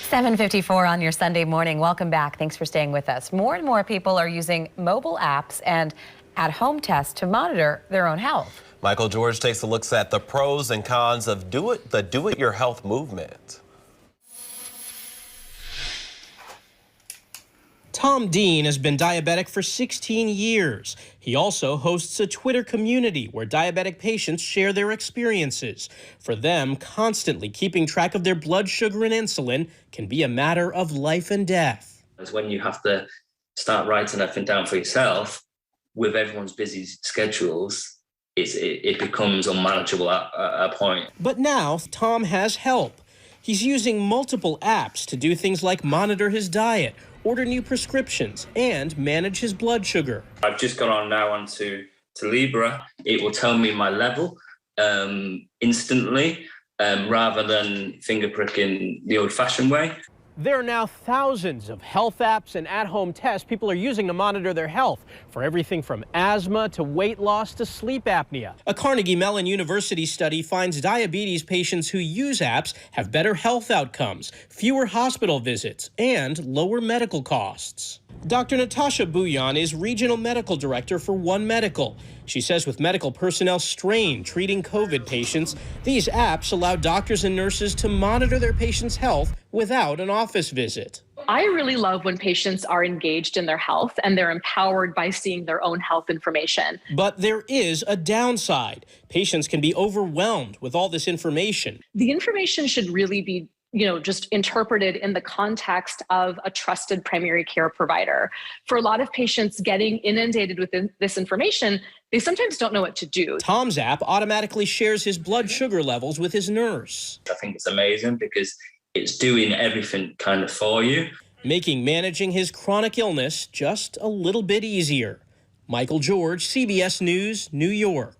$7:54 on your Sunday morning. Welcome back. Thanks for staying with us. More and more people are using mobile apps and at-home tests to monitor their own health. Michael George takes a look at the pros and cons of the do-it-your-health movement. Tom Dean has been diabetic for 16 years. He also hosts a Twitter community where diabetic patients share their experiences. For them, constantly keeping track of their blood sugar and insulin can be a matter of life and death. It's when you have to start writing everything down for yourself, with everyone's busy schedules, it becomes unmanageable at a point. But now, Tom has help. He's using multiple apps to do things like monitor his diet, order new prescriptions, and manage his blood sugar. I've just gone on now onto Libra. It will tell me my level instantly, rather than finger pricking the old-fashioned way. There are now thousands of health apps and at-home tests people are using to monitor their health, for everything from asthma to weight loss to sleep apnea. A Carnegie Mellon University study finds diabetes patients who use apps have better health outcomes, fewer hospital visits, and lower medical costs. Dr. Natasha Bouillon is Regional Medical Director for One Medical. She says with medical personnel strained treating COVID patients, these apps allow doctors and nurses to monitor their patients' health without an office visit. I really love when patients are engaged in their health and they're empowered by seeing their own health information. But there is a downside. Patients can be overwhelmed with all this information. The information should really be just interpreted in the context of a trusted primary care provider. For a lot of patients getting inundated with this information, they sometimes don't know what to do. Tom's app automatically shares his blood sugar levels with his nurse. I think it's amazing because it's doing everything kind of for you, making managing his chronic illness just a little bit easier. Michael George, CBS News, New York.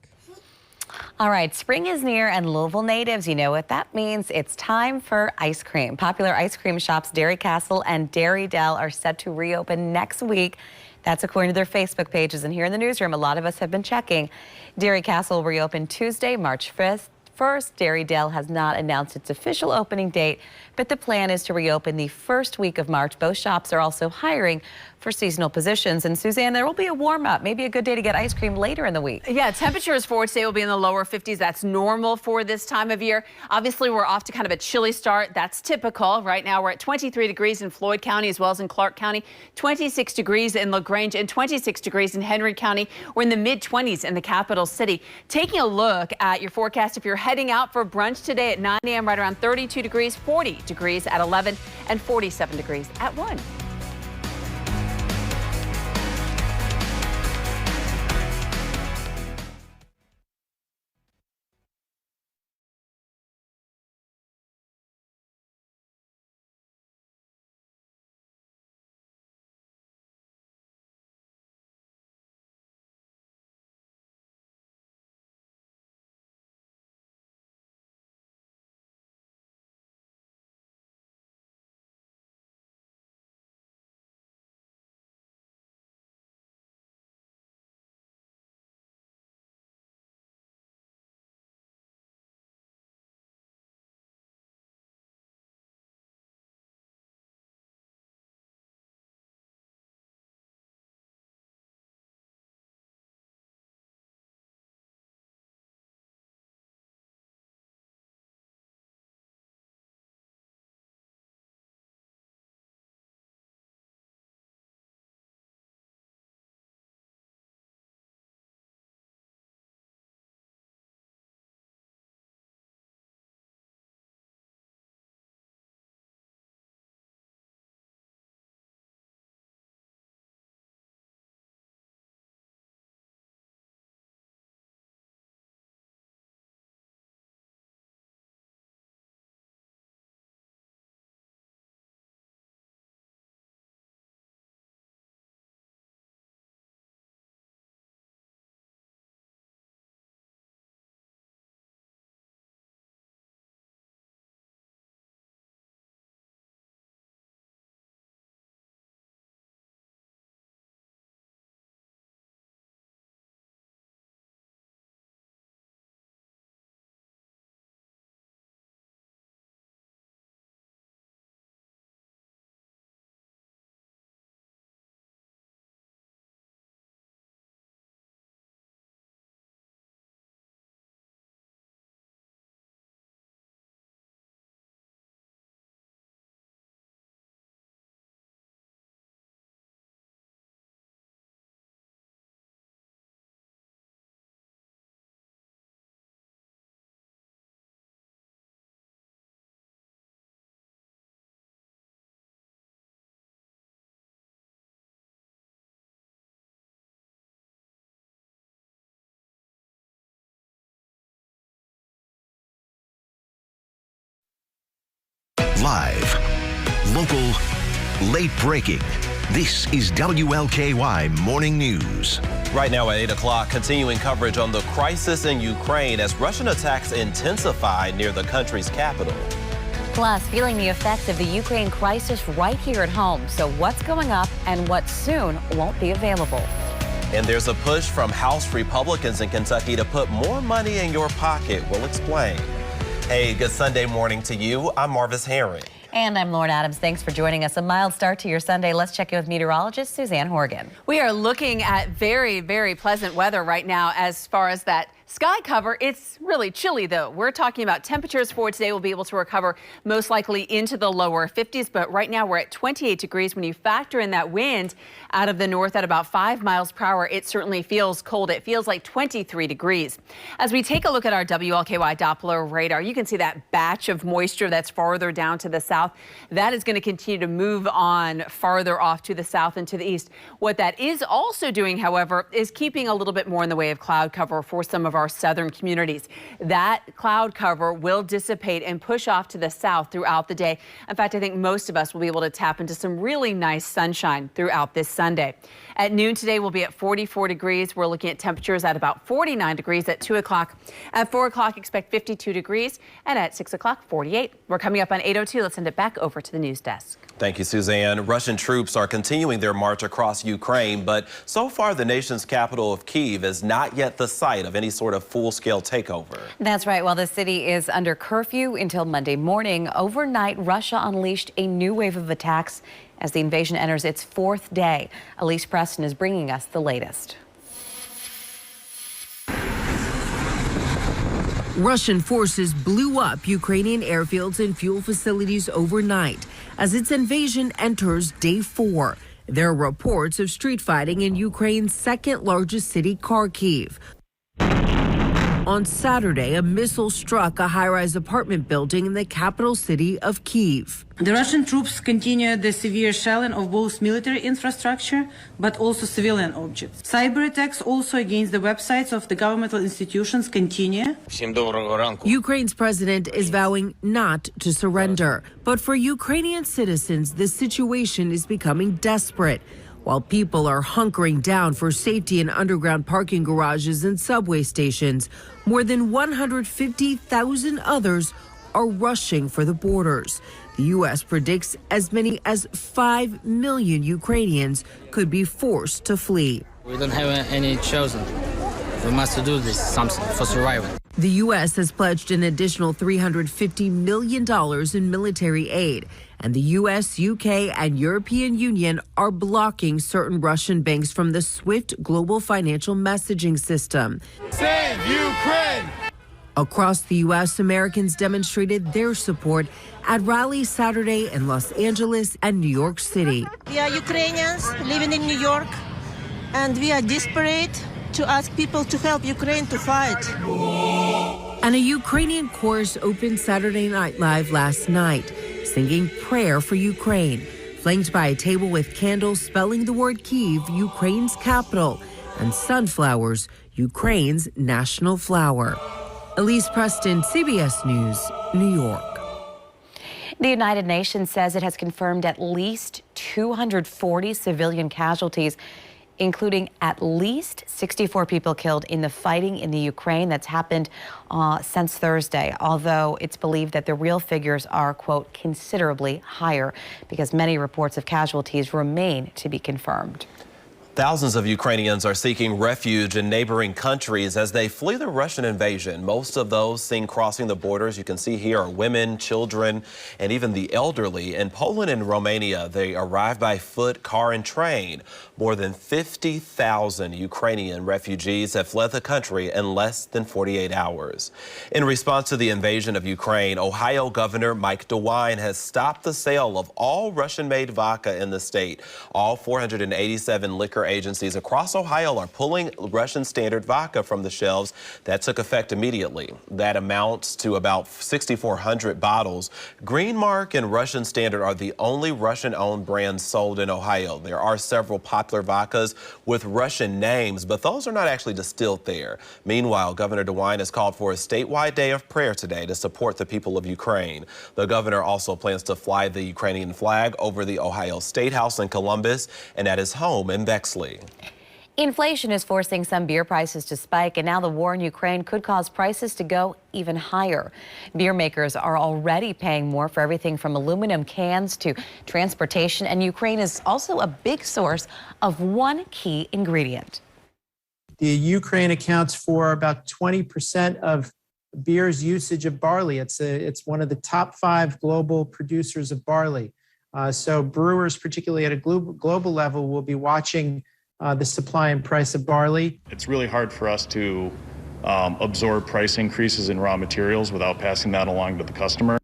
All right, spring is near, and Louisville natives, you know what that means. It's time for ice cream. Popular ice cream shops Dairy Castle and Dairy Dell are set to reopen next week. That's according to their Facebook pages. And here in the newsroom, a lot of us have been checking. Dairy Castle will reopen Tuesday, March 5th. First, Dairy Dell has not announced its official opening date, but the plan is to reopen the first week of March. Both shops are also hiring for seasonal positions. And Suzanne, there will be a warm up, maybe a good day to get ice cream later in the week. Yeah, temperatures for today will be in the lower 50s. That's normal for this time of year. Obviously, we're off to kind of a chilly start. That's typical. Right now, we're at 23 degrees in Floyd County as well as in Clark County, 26 degrees in LaGrange, and 26 degrees in Henry County. We're in the mid-20s in the capital city. Taking a look at your forecast, if you're heading out for brunch today at 9 a.m., right around 32 degrees, 40 degrees at 11, and 47 degrees at 1. Live, local, late breaking. This is WLKY Morning News. Right now at 8 o'clock, continuing coverage on the crisis in Ukraine as Russian attacks intensify near the country's capital. Plus, feeling the effects of the Ukraine crisis right here at home. So what's going up and what soon won't be available? And there's a push from House Republicans in Kentucky to put more money in your pocket. We'll explain. Hey, good Sunday morning to you. I'm Marvis Herring. And I'm Lauren Adams. Thanks for joining us. A mild start to your Sunday. Let's check in with meteorologist Suzanne Horgan. We are looking at very, very pleasant weather right now as far as that sky cover. It's really chilly, though. We're talking about temperatures for today. We'll be able to recover most likely into the lower 50s. But right now we're at 28 degrees. When you factor in that wind out of the north at about 5 miles per hour, it certainly feels cold. It feels like 23 degrees. As we take a look at our WLKY Doppler radar, you can see that batch of moisture that's farther down to the south. That is going to continue to move on farther off to the south and to the east. What that is also doing, however, is keeping a little bit more in the way of cloud cover for some of our southern communities. That cloud cover will dissipate and push off to the south throughout the day. In fact, I think most of us will be able to tap into some really nice sunshine throughout this Sunday. At noon today, we'll be at 44 degrees. We're looking at temperatures at about 49 degrees at 2 o'clock. At 4 o'clock, expect 52 degrees. And at 6 o'clock, 48. We're coming up on 8:02. Let's send it back over to the news desk. Thank you, Suzanne. Russian troops are continuing their march across Ukraine, but so far the nation's capital of Kyiv is not yet the site of any sort of full-scale takeover. That's right. While the city is under curfew until Monday morning, overnight Russia unleashed a new wave of attacks as the invasion enters its 4th day. Elise Preston is bringing us the latest. Russian forces blew up Ukrainian airfields and fuel facilities overnight as its invasion enters day 4. There are reports of street fighting in Ukraine's second largest city, Kharkiv. On Saturday, a missile struck a high-rise apartment building in the capital city of Kyiv. The Russian troops continue the severe shelling of both military infrastructure, but also civilian objects. Cyber attacks also against the websites of the governmental institutions continue. Ukraine's president is vowing not to surrender. But for Ukrainian citizens, the situation is becoming desperate. While people are hunkering down for safety in underground parking garages and subway stations, more than 150,000 others are rushing for the borders. The U.S. predicts as many as 5 million Ukrainians could be forced to flee. We don't have any choice. We must do this, something for survival. The U.S. has pledged an additional $350 million in military aid, and the U.S., U.K., and European Union are blocking certain Russian banks from the SWIFT global financial messaging system. Save Ukraine! Across the U.S., Americans demonstrated their support at rallies Saturday in Los Angeles and New York City. We are Ukrainians living in New York, and we are desperate to ask people to help Ukraine to fight. And a Ukrainian chorus opened Saturday Night Live last night, singing Prayer for Ukraine, flanked by a table with candles spelling the word Kyiv, Ukraine's capital, and sunflowers, Ukraine's national flower. Elise Preston, CBS News, New York. The United Nations says it has confirmed at least 240 civilian casualties, including at least 64 people killed in the fighting in the Ukraine that's happened since Thursday, although it's believed that the real figures are, quote, considerably higher because many reports of casualties remain to be confirmed. Thousands of Ukrainians are seeking refuge in neighboring countries as they flee the Russian invasion. Most of those seen crossing the borders, you can see here, are women, children, and even the elderly. In Poland and Romania, they arrive by foot, car, and train. More than 50,000 Ukrainian refugees have fled the country in less than 48 hours. In response to the invasion of Ukraine, Ohio Governor Mike DeWine has stopped the sale of all Russian-made vodka in the state. All 487 liquor agencies across Ohio are pulling Russian standard vodka from the shelves. That took effect immediately. That amounts to about 6,400 bottles. Green Mark and Russian Standard are the only Russian-owned brands sold in Ohio. There are several popular vodkas with Russian names, but those are not actually distilled there. Meanwhile, Governor DeWine has called for a statewide day of prayer today to support the people of Ukraine. The governor also plans to fly the Ukrainian flag over the Ohio State House in Columbus and at his home in Bexley. Inflation is forcing some beer prices to spike, and now the war in Ukraine could cause prices to go even higher. Beer makers are already paying more for everything from aluminum cans to transportation, and Ukraine is also a big source of one key ingredient. The Ukraine accounts for about 20% of beer's usage of barley. It's one of the top 5 global producers of barley. So brewers, particularly at a global level, will be watching the supply and price of barley. It's really hard for us to absorb price increases in raw materials without passing that along to the customer.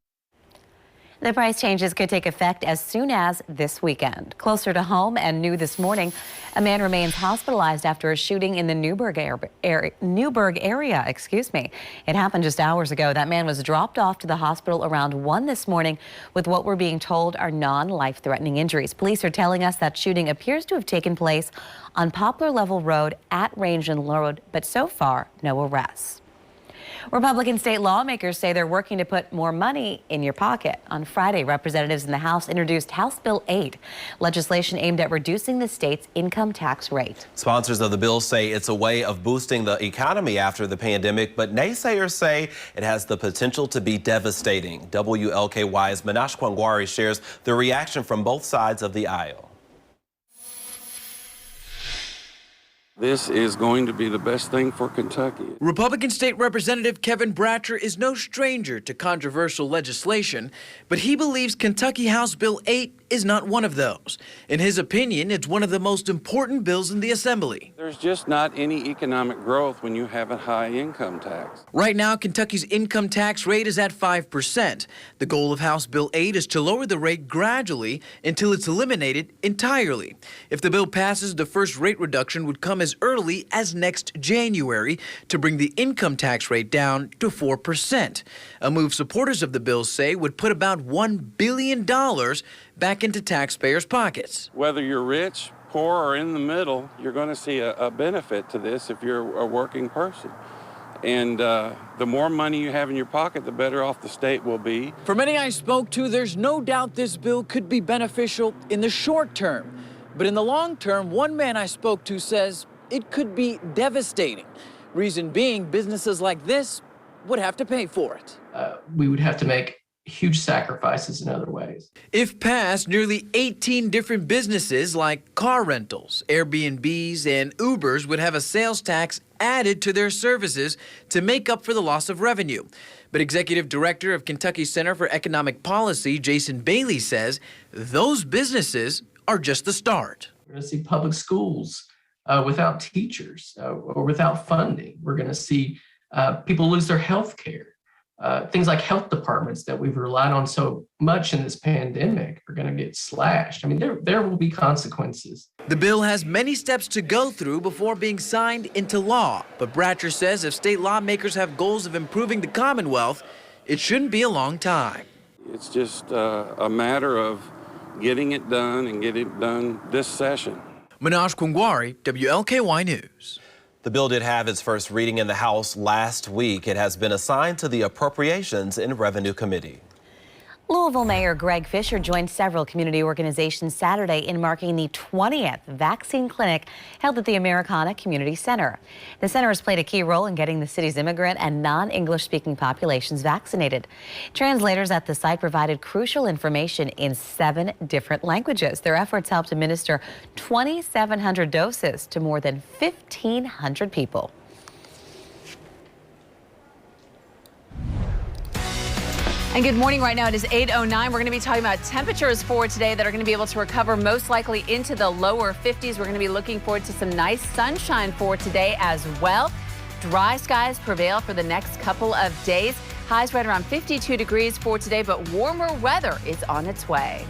The price changes could take effect as soon as this weekend. Closer to home and new this morning, a man remains hospitalized after a shooting in the Newburgh area. It happened just hours ago. That man was dropped off to the hospital around 1 this morning with what we're being told are non-life-threatening injuries. Police are telling us that shooting appears to have taken place on Poplar Level Road at Range and Road, but so far, no arrests. Republican state lawmakers say they're working to put more money in your pocket. On Friday, representatives in the House introduced House Bill 8, legislation aimed at reducing the state's income tax rate. Sponsors of the bill say it's a way of boosting the economy after the pandemic, but naysayers say it has the potential to be devastating. WLKY's Minash Kwangwari shares the reaction from both sides of the aisle. This is going to be the best thing for Kentucky. Republican State Representative Kevin Bratcher is no stranger to controversial legislation, but he believes Kentucky House Bill 8 is not one of those. In his opinion, it's one of the most important bills in the Assembly. There's just not any economic growth when you have a high income tax. Right now, Kentucky's income tax rate is at 5%. The goal of House Bill 8 is to lower the rate gradually until it's eliminated entirely. If the bill passes, the first rate reduction would come as early as next January to bring the income tax rate down to 4%. A move supporters of the bill say would put about $1 billion back into taxpayers' pockets. Whether you're rich, poor, or in the middle, you're going to see a benefit to this if you're a working person. And the more money you have in your pocket, the better off the state will be. For many I spoke to, there's no doubt this bill could be beneficial in the short term. But in the long term, one man I spoke to says it could be devastating. Reason being, businesses like this would have to pay for it. We would have to make huge sacrifices in other ways. If passed, nearly 18 different businesses like car rentals, Airbnbs, and Ubers would have a sales tax added to their services to make up for the loss of revenue. But Executive Director of Kentucky Center for Economic Policy, Jason Bailey, says those businesses are just the start. We're going to see public schools without teachers or without funding. We're going to see people lose their health care. Things like health departments that we've relied on so much in this pandemic are going to get slashed. I mean, there will be consequences. The bill has many steps to go through before being signed into law. But Bratcher says if state lawmakers have goals of improving the Commonwealth, it shouldn't be a long time. It's just a matter of getting it done and getting it done this session. Minash Kwangwari, WLKY News. The bill did have its first reading in the House last week. It has been assigned to the Appropriations and Revenue Committee. Louisville Mayor Greg Fisher joined several community organizations Saturday in marking the 20th vaccine clinic held at the Americana Community Center. The center has played a key role in getting the city's immigrant and non-English speaking populations vaccinated. Translators at the site provided crucial information in 7 different languages. Their efforts helped administer 2,700 doses to more than 1,500 people. And good morning. Right now it is 8:09. We're going to be talking about temperatures for today that are going to be able to recover most likely into the lower 50s. We're going to be looking forward to some nice sunshine for today as well. Dry skies prevail for the next couple of days. Highs right around 52 degrees for today, but warmer weather is on its way.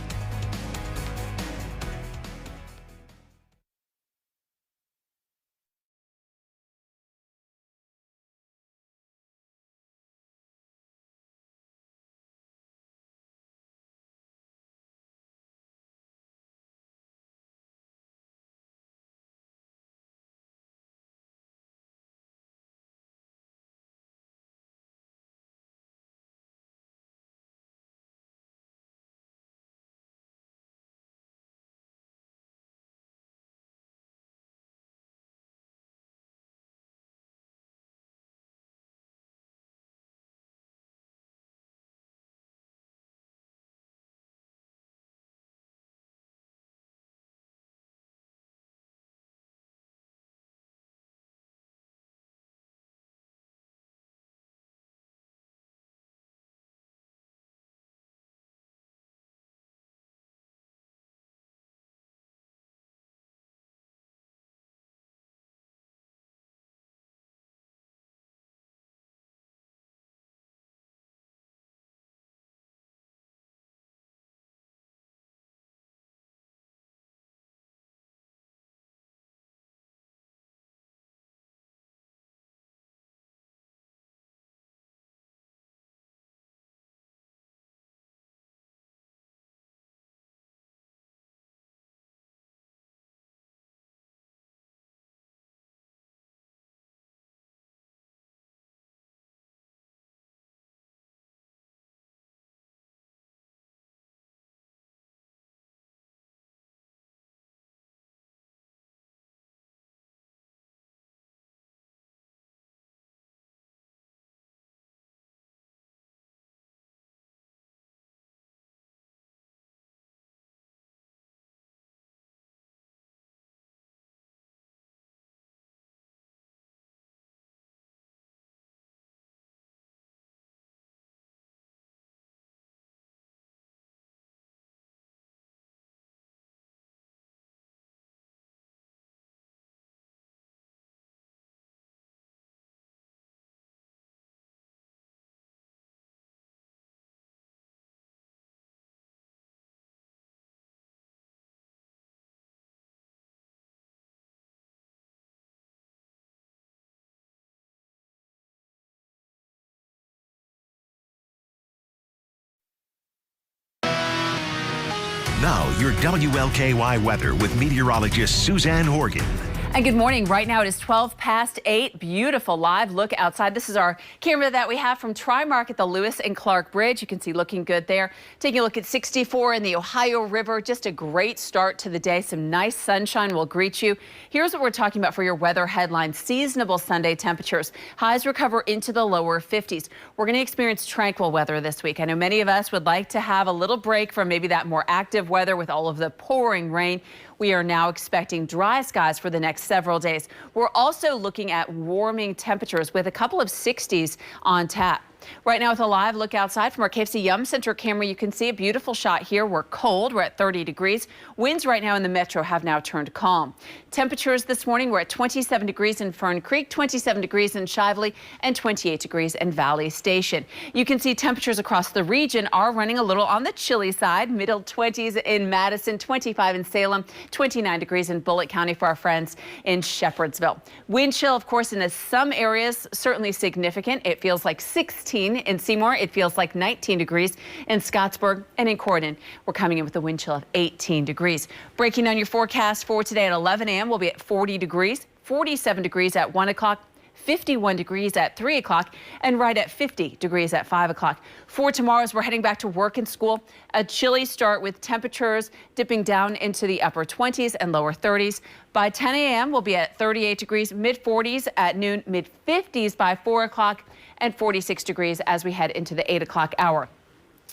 Now, your WLKY weather with meteorologist Suzanne Horgan. And good morning. Right now it is 12 past 8. Beautiful live look outside. This is our camera that we have from Trimark at the Lewis and Clark Bridge. You can see looking good there. Taking a look at 64 in the Ohio River. Just a great start to the day. Some nice sunshine will greet you. Here's what we're talking about for your weather headline. Seasonable Sunday temperatures. Highs recover into the lower 50s. We're going to experience tranquil weather this week. I know many of us would like to have a little break from maybe that more active weather with all of the pouring rain. We are now expecting dry skies for the next several days. We're also looking at warming temperatures with a couple of 60s on tap. Right now with a live look outside from our KFC Yum Center camera, you can see a beautiful shot here. We're cold. We're at 30 degrees. Winds right now in the metro have now turned calm. Temperatures this morning, we're at 27 degrees in Fern Creek, 27 degrees in Shively, and 28 degrees in Valley Station. You can see temperatures across the region are running a little on the chilly side. Middle 20s in Madison, 25 in Salem, 29 degrees in Bullitt County for our friends in Shepherdsville. Wind chill, of course, in some areas, certainly significant. It feels like 16 in Seymour. It feels like 19 degrees in Scottsburg, and in Corydon, we're coming in with a wind chill of 18 degrees. Breaking down your forecast for today at 11 a.m. we'll be at 40 degrees, 47 degrees at 1 o'clock, 51 degrees at 3 o'clock, and right at 50 degrees at 5 o'clock. For tomorrow, as we're heading back to work and school, a chilly start with temperatures dipping down into the upper 20s and lower 30s. By 10 a.m., we'll be at 38 degrees, mid-40s at noon, mid-50s by 4 o'clock, and 46 degrees as we head into the 8 o'clock hour.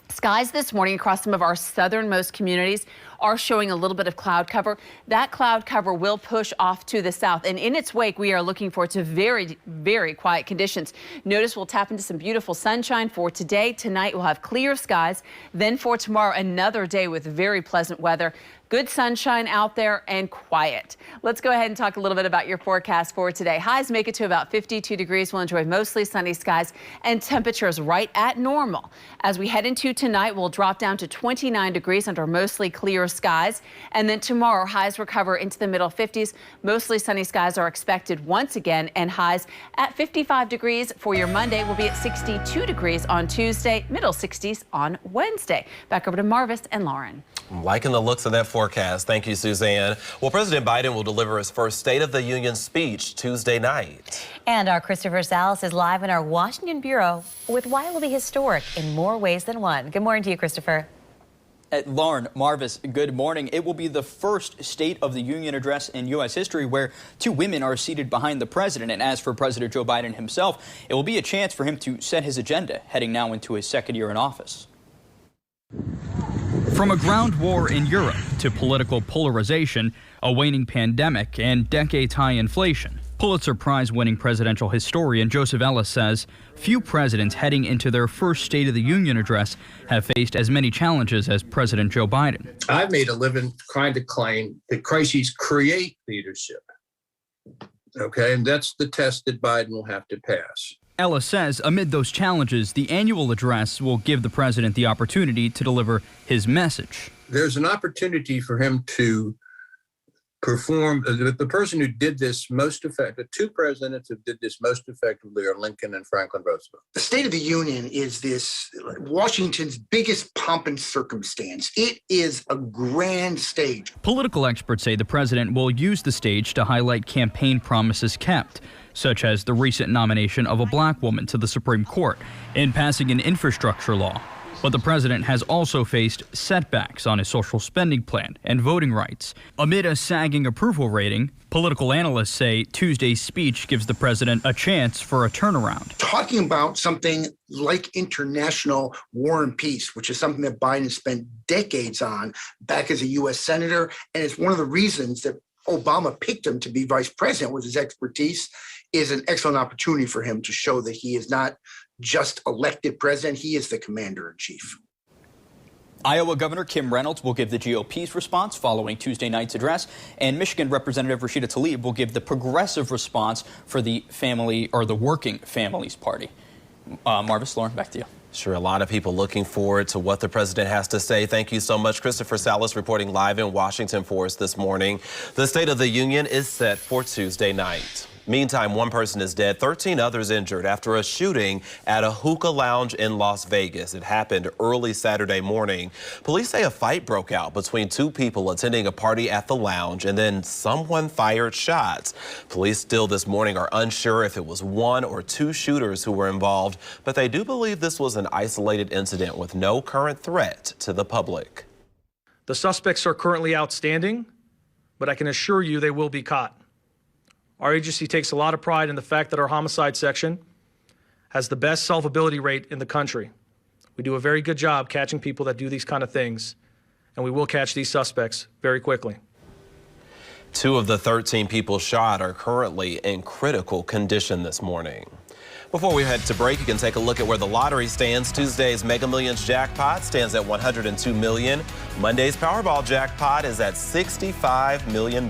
Skies this morning across some of our southernmost communities are showing a little bit of cloud cover. That cloud cover will push off to the south, and in its wake, we are looking forward to very, very quiet conditions. Notice we'll tap into some beautiful sunshine for today. Tonight, we'll have clear skies. Then for tomorrow, another day with very pleasant weather. Good sunshine out there and quiet. Let's go ahead and talk a little bit about your forecast for today. Highs make it to about 52 degrees. We'll enjoy mostly sunny skies and temperatures right at normal. As we head into tonight, we'll drop down to 29 degrees under mostly clear skies. And then tomorrow, highs recover into the middle 50s. Mostly sunny skies are expected once again, and highs at 55 degrees for your Monday. We'll be at 62 degrees on Tuesday, middle 60s on Wednesday. Back over to Marvis and Lauren. I'm liking the looks of that forecast. Thank you, Suzanne. Well, President Biden will deliver his first State of the Union speech Tuesday night. And our Christopher Salas is live in our Washington bureau with why it will be historic in more ways than one. Good morning to you, Christopher. Lauren, Marvis, good morning. It will be the first State of the Union address in U.S. history where two women are seated behind the president. And as for President Joe Biden himself, it will be a chance for him to set his agenda heading now into his second year in office. From a ground war in Europe to political polarization, a waning pandemic, and decades-high inflation, Pulitzer Prize-winning presidential historian Joseph Ellis says few presidents heading into their first State of the Union address have faced as many challenges as President Joe Biden. I've made a living trying to claim that crises create leadership. Okay, and that's the test that Biden will have to pass. Ellis says amid those challenges, the annual address will give the president the opportunity to deliver his message. There's an opportunity for him to perform. The person who did this most effectively, two presidents who did this most effectively are Lincoln and Franklin Roosevelt. The State of the Union is this Washington's biggest pomp and circumstance. It is a grand stage. Political experts say the president will use the stage to highlight campaign promises kept, such as the recent nomination of a black woman to the Supreme Court and passing an infrastructure law. But the president has also faced setbacks on his social spending plan and voting rights. Amid a sagging approval rating, political analysts say Tuesday's speech gives the president a chance for a turnaround. Talking about something like international war and peace, which is something that Biden spent decades on back as a U.S. senator, and it's one of the reasons that Obama picked him to be vice president with his expertise, is an excellent opportunity for him to show that he is not just elected president, he is the commander-in-chief. Iowa Governor Kim Reynolds will give the GOP's response following Tuesday night's address, and Michigan Representative Rashida Tlaib will give the progressive response for the family or the Working Families Party. Marvis, Lauren, back to you. Sure, a lot of people looking forward to what the president has to say. Thank you so much. Christopher Salas reporting live in Washington for us this morning. The State of the Union is set for Tuesday night. Meantime, one person is dead, 13 others injured after a shooting at a hookah lounge in Las Vegas. It happened early Saturday morning. Police say a fight broke out between two people attending a party at the lounge, and then someone fired shots. Police still this morning are unsure if it was one or two shooters who were involved, but they do believe this was an isolated incident with no current threat to the public. The suspects are currently outstanding, but I can assure you they will be caught. Our agency takes a lot of pride in the fact that our homicide section has the best solvability rate in the country. We do a very good job catching people that do these kind of things, and we will catch these suspects very quickly. 2 of the 13 people shot are currently in critical condition this morning. Before we head to break, you can take a look at where the lottery stands. Tuesday's Mega Millions jackpot stands at $102 million. Monday's Powerball jackpot is at $65 million.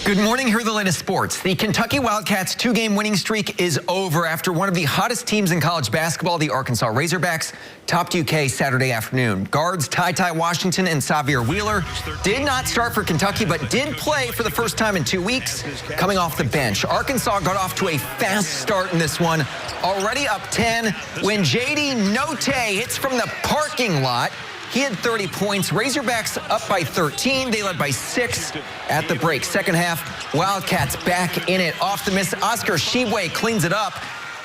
Good morning. Here are the latest sports. The Kentucky Wildcats' 2-game winning streak is over after one of the hottest teams in college basketball, the Arkansas Razorbacks, topped UK Saturday afternoon. Guards Ty Washington and Xavier Wheeler did not start for Kentucky, but did play for the first time in 2 weeks, coming off the bench. Arkansas got off to a fast start in this one, already up 10 when J.D. Note hits from the parking lot. He had 30 points. Razorbacks up by 13. They led by 6 at the break. Second half, Wildcats back in it. Off the miss, Oscar Tshiebwe cleans it up.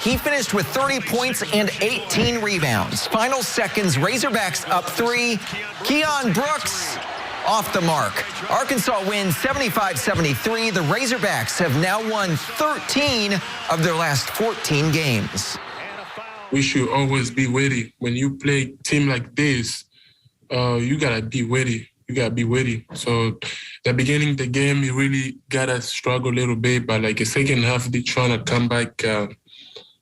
He finished with 30 points and 18 rebounds. Final seconds, Razorbacks up 3. Keon Brooks off the mark. Arkansas wins 75-73. The Razorbacks have now won 13 of their last 14 games. We should always be ready. When you play a team like this, you gotta be ready. You gotta be ready. So the beginning of the game, you really gotta struggle a little bit, but like the second half, they trying to come back, and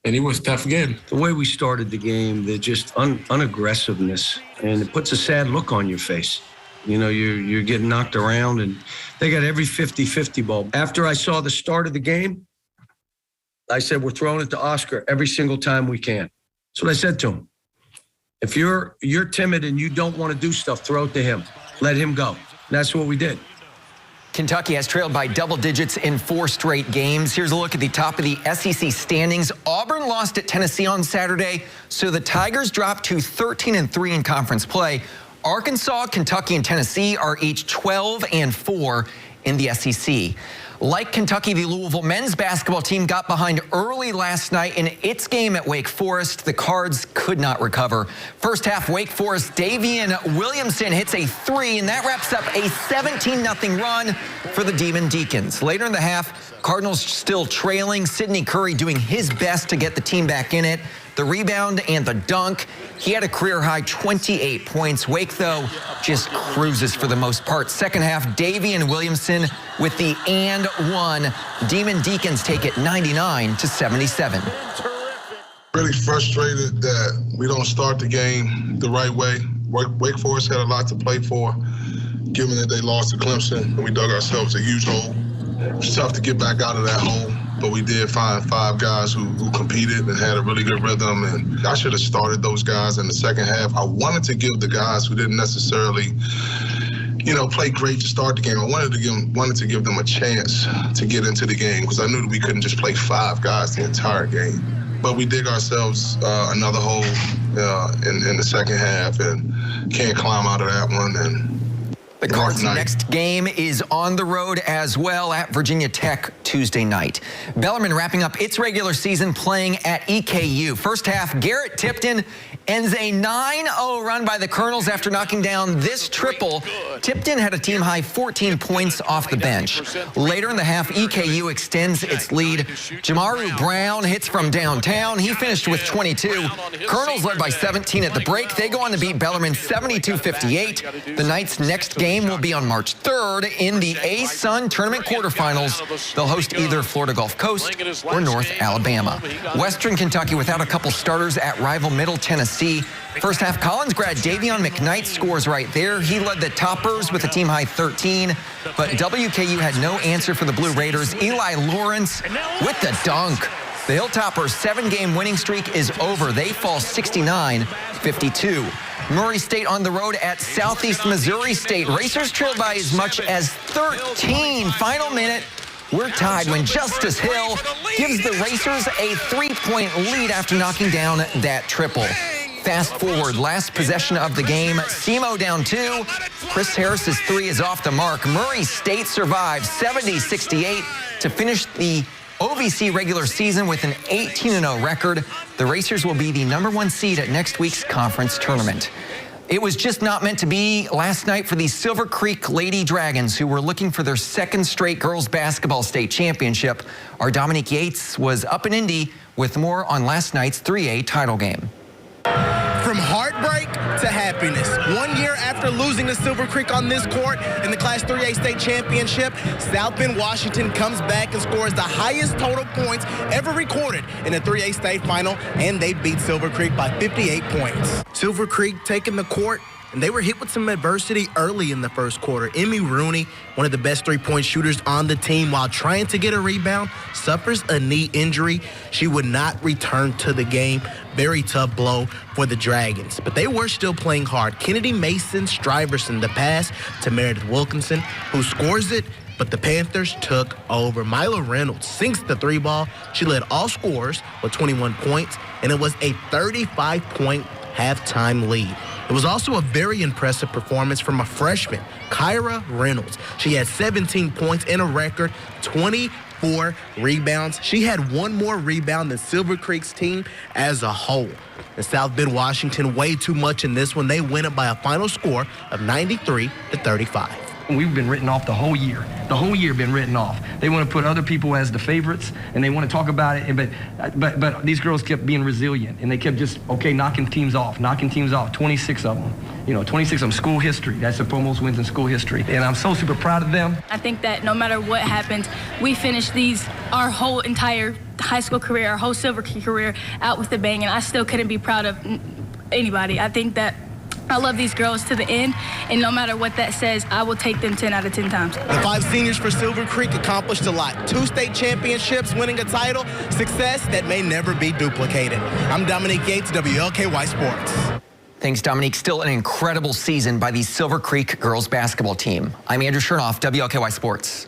it was a tough game. The way we started the game, the just unaggressiveness, and it puts a sad look on your face. You know, you're getting knocked around, and they got every 50-50 ball. After I saw the start of the game, I said, we're throwing it to Oscar every single time we can. That's what I said to him. If you're timid and you don't want to do stuff, throw it to him. Let him go. That's what we did. Kentucky has trailed by double digits in 4 straight games. Here's a look at the top of the SEC standings. Auburn lost at Tennessee on Saturday, so the Tigers dropped to 13-3 in conference play. Arkansas, Kentucky, and Tennessee are each 12-4 in the SEC. Like Kentucky, the Louisville men's basketball team got behind early last night in its game at Wake Forest. The Cards could not recover. First half, Wake Forest, Davian Williamson hits a three, and that wraps up a 17-0 run for the Demon Deacons. Later in the half, Cardinals still trailing. Sidney Curry doing his best to get the team back in it. The rebound and the dunk. He had a career-high 28 points. Wake, though, just cruises for the most part. Second half, Davian Williamson with the and one. Demon Deacons take it 99-77. Really frustrated that we don't start the game the right way. Wake Forest had a lot to play for, given that they lost to Clemson and we dug ourselves a huge hole. It's tough to get back out of that hole, but we did find 5 guys who competed and had a really good rhythm, and I should have started those guys in the second half. I wanted to give the guys who didn't necessarily, play great to start the game. I wanted to give them a chance to get into the game because I knew that we couldn't just play 5 guys the entire game. But we dig ourselves another hole in the second half and can't climb out of that one. And the Cards' next game is on the road as well at Virginia Tech Tuesday night. Bellarmine wrapping up its regular season playing at EKU. First half, Garrett Tipton ends a 9-0 run by the Colonels after knocking down this triple. Tipton had a team-high 14 points off the bench. Later in the half, EKU extends its lead. Jamaru Brown hits from downtown. He finished with 22. Colonels led by 17 at the break. They go on to beat Bellarmine 72-58. The Knights' next game will be on March 3rd in the A-Sun Tournament quarterfinals. They'll host either Florida Gulf Coast or North Alabama. Western Kentucky without a couple starters at rival Middle Tennessee. First half, Collins grad Davion McKnight scores right there. He led the Toppers with a team-high 13, but WKU had no answer for the Blue Raiders. Eli Lawrence with the dunk. The Hilltoppers' 7-game winning streak is over. They fall 69-52. Murray State on the road at Southeast Missouri State. Racers trailed by as much as 13. Final minute, we're tied when Justice Hill gives the Racers a 3-point lead after knocking down that triple. Fast forward, last possession of the game, SEMO down 2. Chris Harris's 3 is off the mark. Murray State survives 70-68 to finish the OVC regular season with an 18-0 record. The Racers will be the #1 seed at next week's conference tournament. It was just not meant to be last night for the Silver Creek Lady Dragons, who were looking for their 2nd straight girls basketball state championship. Our Dominique Yates was up in Indy with more on last night's 3A title game. From heartbreak to happiness. 1 year after losing to Silver Creek on this court in the Class 3A state championship, South Bend, Washington comes back and scores the highest total points ever recorded in a 3A state final, and they beat Silver Creek by 58 points. Silver Creek taking the court, and they were hit with some adversity early in the first quarter. Emmy Rooney, one of the best 3-point shooters on the team, while trying to get a rebound, suffers a knee injury. She would not return to the game. Very tough blow for the Dragons, but they were still playing hard. Kennedy Mason Stuyvesant the pass to Meredith Wilkinson, who scores it, but the Panthers took over. Mila Reynolds sinks the 3-ball. She led all scorers with 21 points, and it was a 35-point halftime lead. It was also a very impressive performance from a freshman, Kyra Reynolds. She had 17 points and a record 24 rebounds. She had one more rebound than Silver Creek's team as a whole. And South Bend, Washington, way too much in this one. They win it by a final score of 93-35. We've been written off the whole year. The whole year been written off. They want to put other people as the favorites, and they want to talk about it. But these girls kept being resilient, and they kept just knocking teams off. 26 of them. 26 of them. School history. That's the most wins in school history, and I'm so super proud of them. I think that no matter what happens, we finish our whole entire high school career, our whole Silver Creek career out with a bang, and I still couldn't be proud of anybody. I think that I love these girls to the end, and no matter what that says, I will take them 10 out of 10 times. The 5 seniors for Silver Creek accomplished a lot. 2 state championships, winning a title, success that may never be duplicated. I'm Dominique Yates, WLKY Sports. Thanks, Dominique. Still an incredible season by the Silver Creek girls basketball team. I'm Andrew Chernoff, WLKY Sports.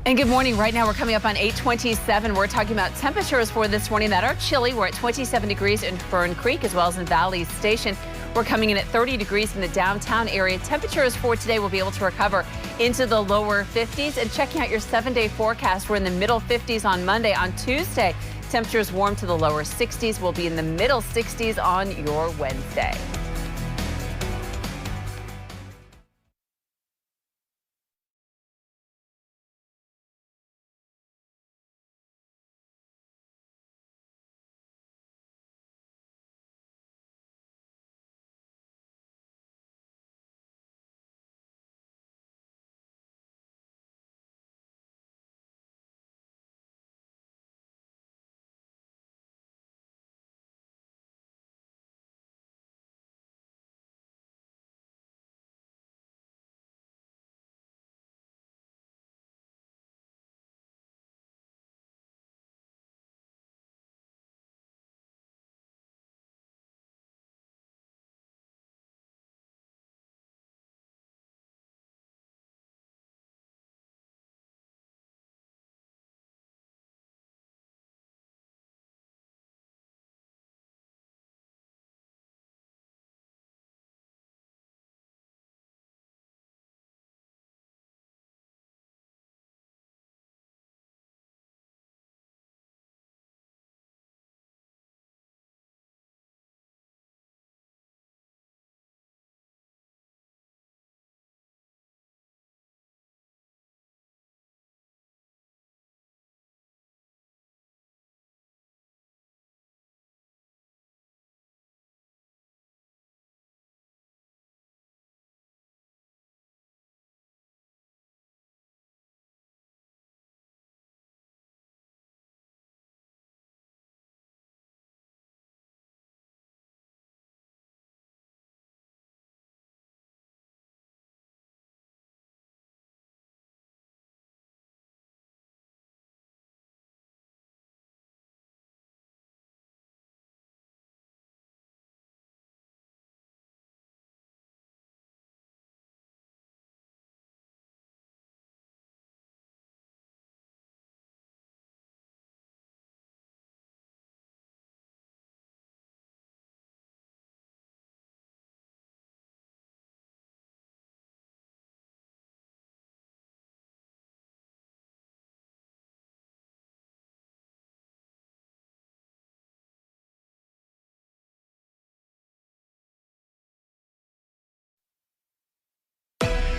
And good morning. Right now we're coming up on 8:27. We're talking about temperatures for this morning that are chilly. We're at 27 degrees in Fern Creek as well as in Valley Station. We're coming in at 30 degrees in the downtown area. Temperatures for today will be able to recover into the lower 50s. And checking out your 7-day forecast, we're in the middle 50s on Monday. On Tuesday, temperatures warm to the lower 60s. We'll be in the middle 60s on your Wednesday.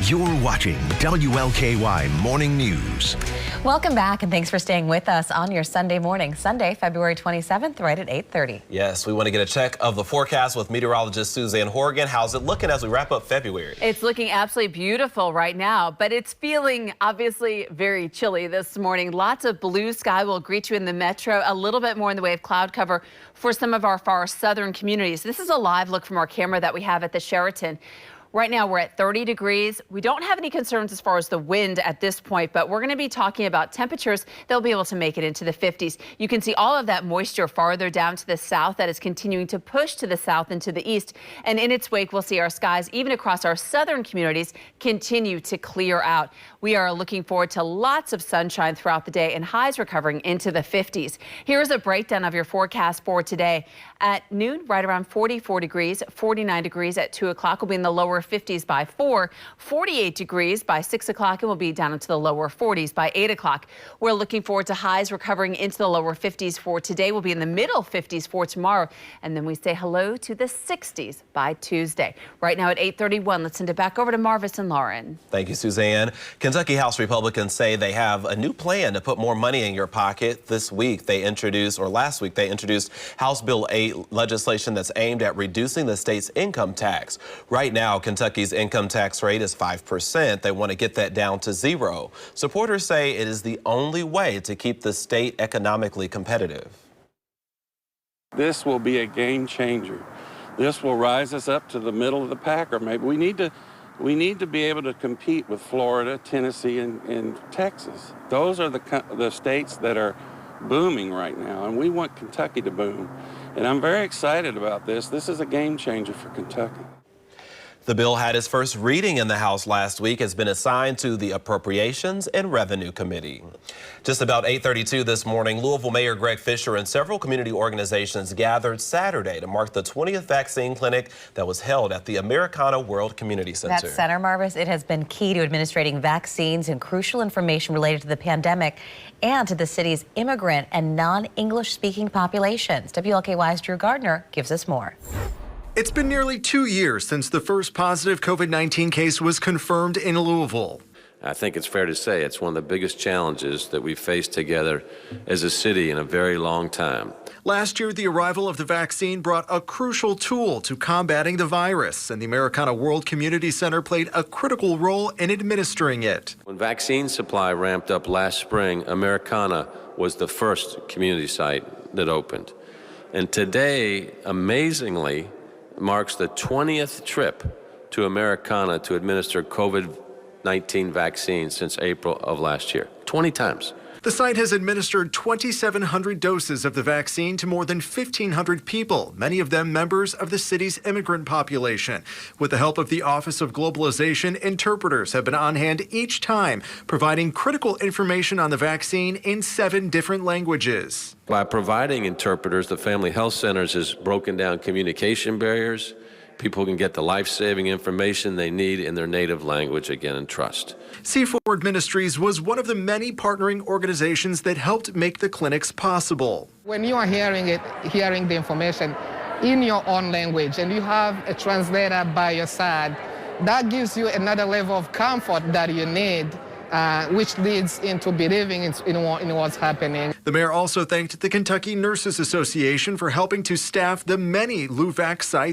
You're watching WLKY Morning News. Welcome back, and thanks for staying with us on your Sunday morning. Sunday, February 27th, right at 8:30. Yes, we want to get a check of the forecast with meteorologist Suzanne Horgan. How's it looking as we wrap up February? It's looking absolutely beautiful right now, but it's feeling obviously very chilly this morning. Lots of blue sky will greet you in the metro, a little bit more in the way of cloud cover for some of our far southern communities. This is a live look from our camera that we have at the Sheraton. Right now, we're at 30 degrees. We don't have any concerns as far as the wind at this point, but we're going to be talking about temperatures. They'll be able to make it into the 50s. You can see all of that moisture farther down to the south that is continuing to push to the south and to the east. And in its wake, we'll see our skies, even across our southern communities, continue to clear out. We are looking forward to lots of sunshine throughout the day and highs recovering into the 50s. Here's a breakdown of your forecast for today. At noon, right around 44 degrees, 49 degrees at 2 o'clock. We'll be in the lower 50s by 4, 48 degrees by 6 o'clock, and we'll be down into the lower 40s by 8 o'clock. We're looking forward to highs recovering into the lower 50s for today. We'll be in the middle 50s for tomorrow, and then we say hello to the 60s by Tuesday. Right now at 8:31, let's send it back over to Marvis and Lauren. Thank you, Suzanne. Kentucky House Republicans say they have a new plan to put more money in your pocket. Last week, they introduced House Bill 8 legislation that's aimed at reducing the state's income tax. Right now, Kentucky's income tax rate is 5%. They want to get that down to 0. Supporters say it is the only way to keep the state economically competitive. This will be a game changer. This will rise us up to the middle of the pack, or maybe we need to be able to compete with Florida, Tennessee, and Texas. Those are the states that are booming right now, and we want Kentucky to boom. And I'm very excited about this. This is a game changer for Kentucky. The bill had its first reading in the House last week. Has been assigned to the Appropriations and Revenue Committee. Just about 8:32 this morning, Louisville Mayor Greg Fisher and several community organizations gathered Saturday to mark the 20th vaccine clinic that was held at the Americana World Community Center. That center, Marvis, it has been key to administrating vaccines and crucial information related to the pandemic and to the city's immigrant and non-English speaking populations. WLKY's Drew Gardner gives us more. It's been nearly 2 years since the first positive COVID-19 case was confirmed in Louisville. I think it's fair to say it's one of the biggest challenges that we've faced together as a city in a very long time. Last year, the arrival of the vaccine brought a crucial tool to combating the virus, and the Americana World Community Center played a critical role in administering it. When vaccine supply ramped up last spring, Americana was the first community site that opened. And today, amazingly, marks the 20th trip to Americana to administer COVID-19 vaccines since April of last year. 20 times. The site has administered 2,700 doses of the vaccine to more than 1,500 people, many of them members of the city's immigrant population. With the help of the Office of Globalization, interpreters have been on hand each time, providing critical information on the vaccine in 7 different languages. By providing interpreters, the Family Health Centers has broken down communication barriers. People can get the life-saving information they need in their native language again and trust. See Forward Ministries was one of the many partnering organizations that helped make the clinics possible. When you are hearing the information in your own language and you have a translator by your side, that gives you another level of comfort that you need, which leads into believing in what's happening. The mayor also thanked the Kentucky Nurses Association for helping to staff the many LUVAC sites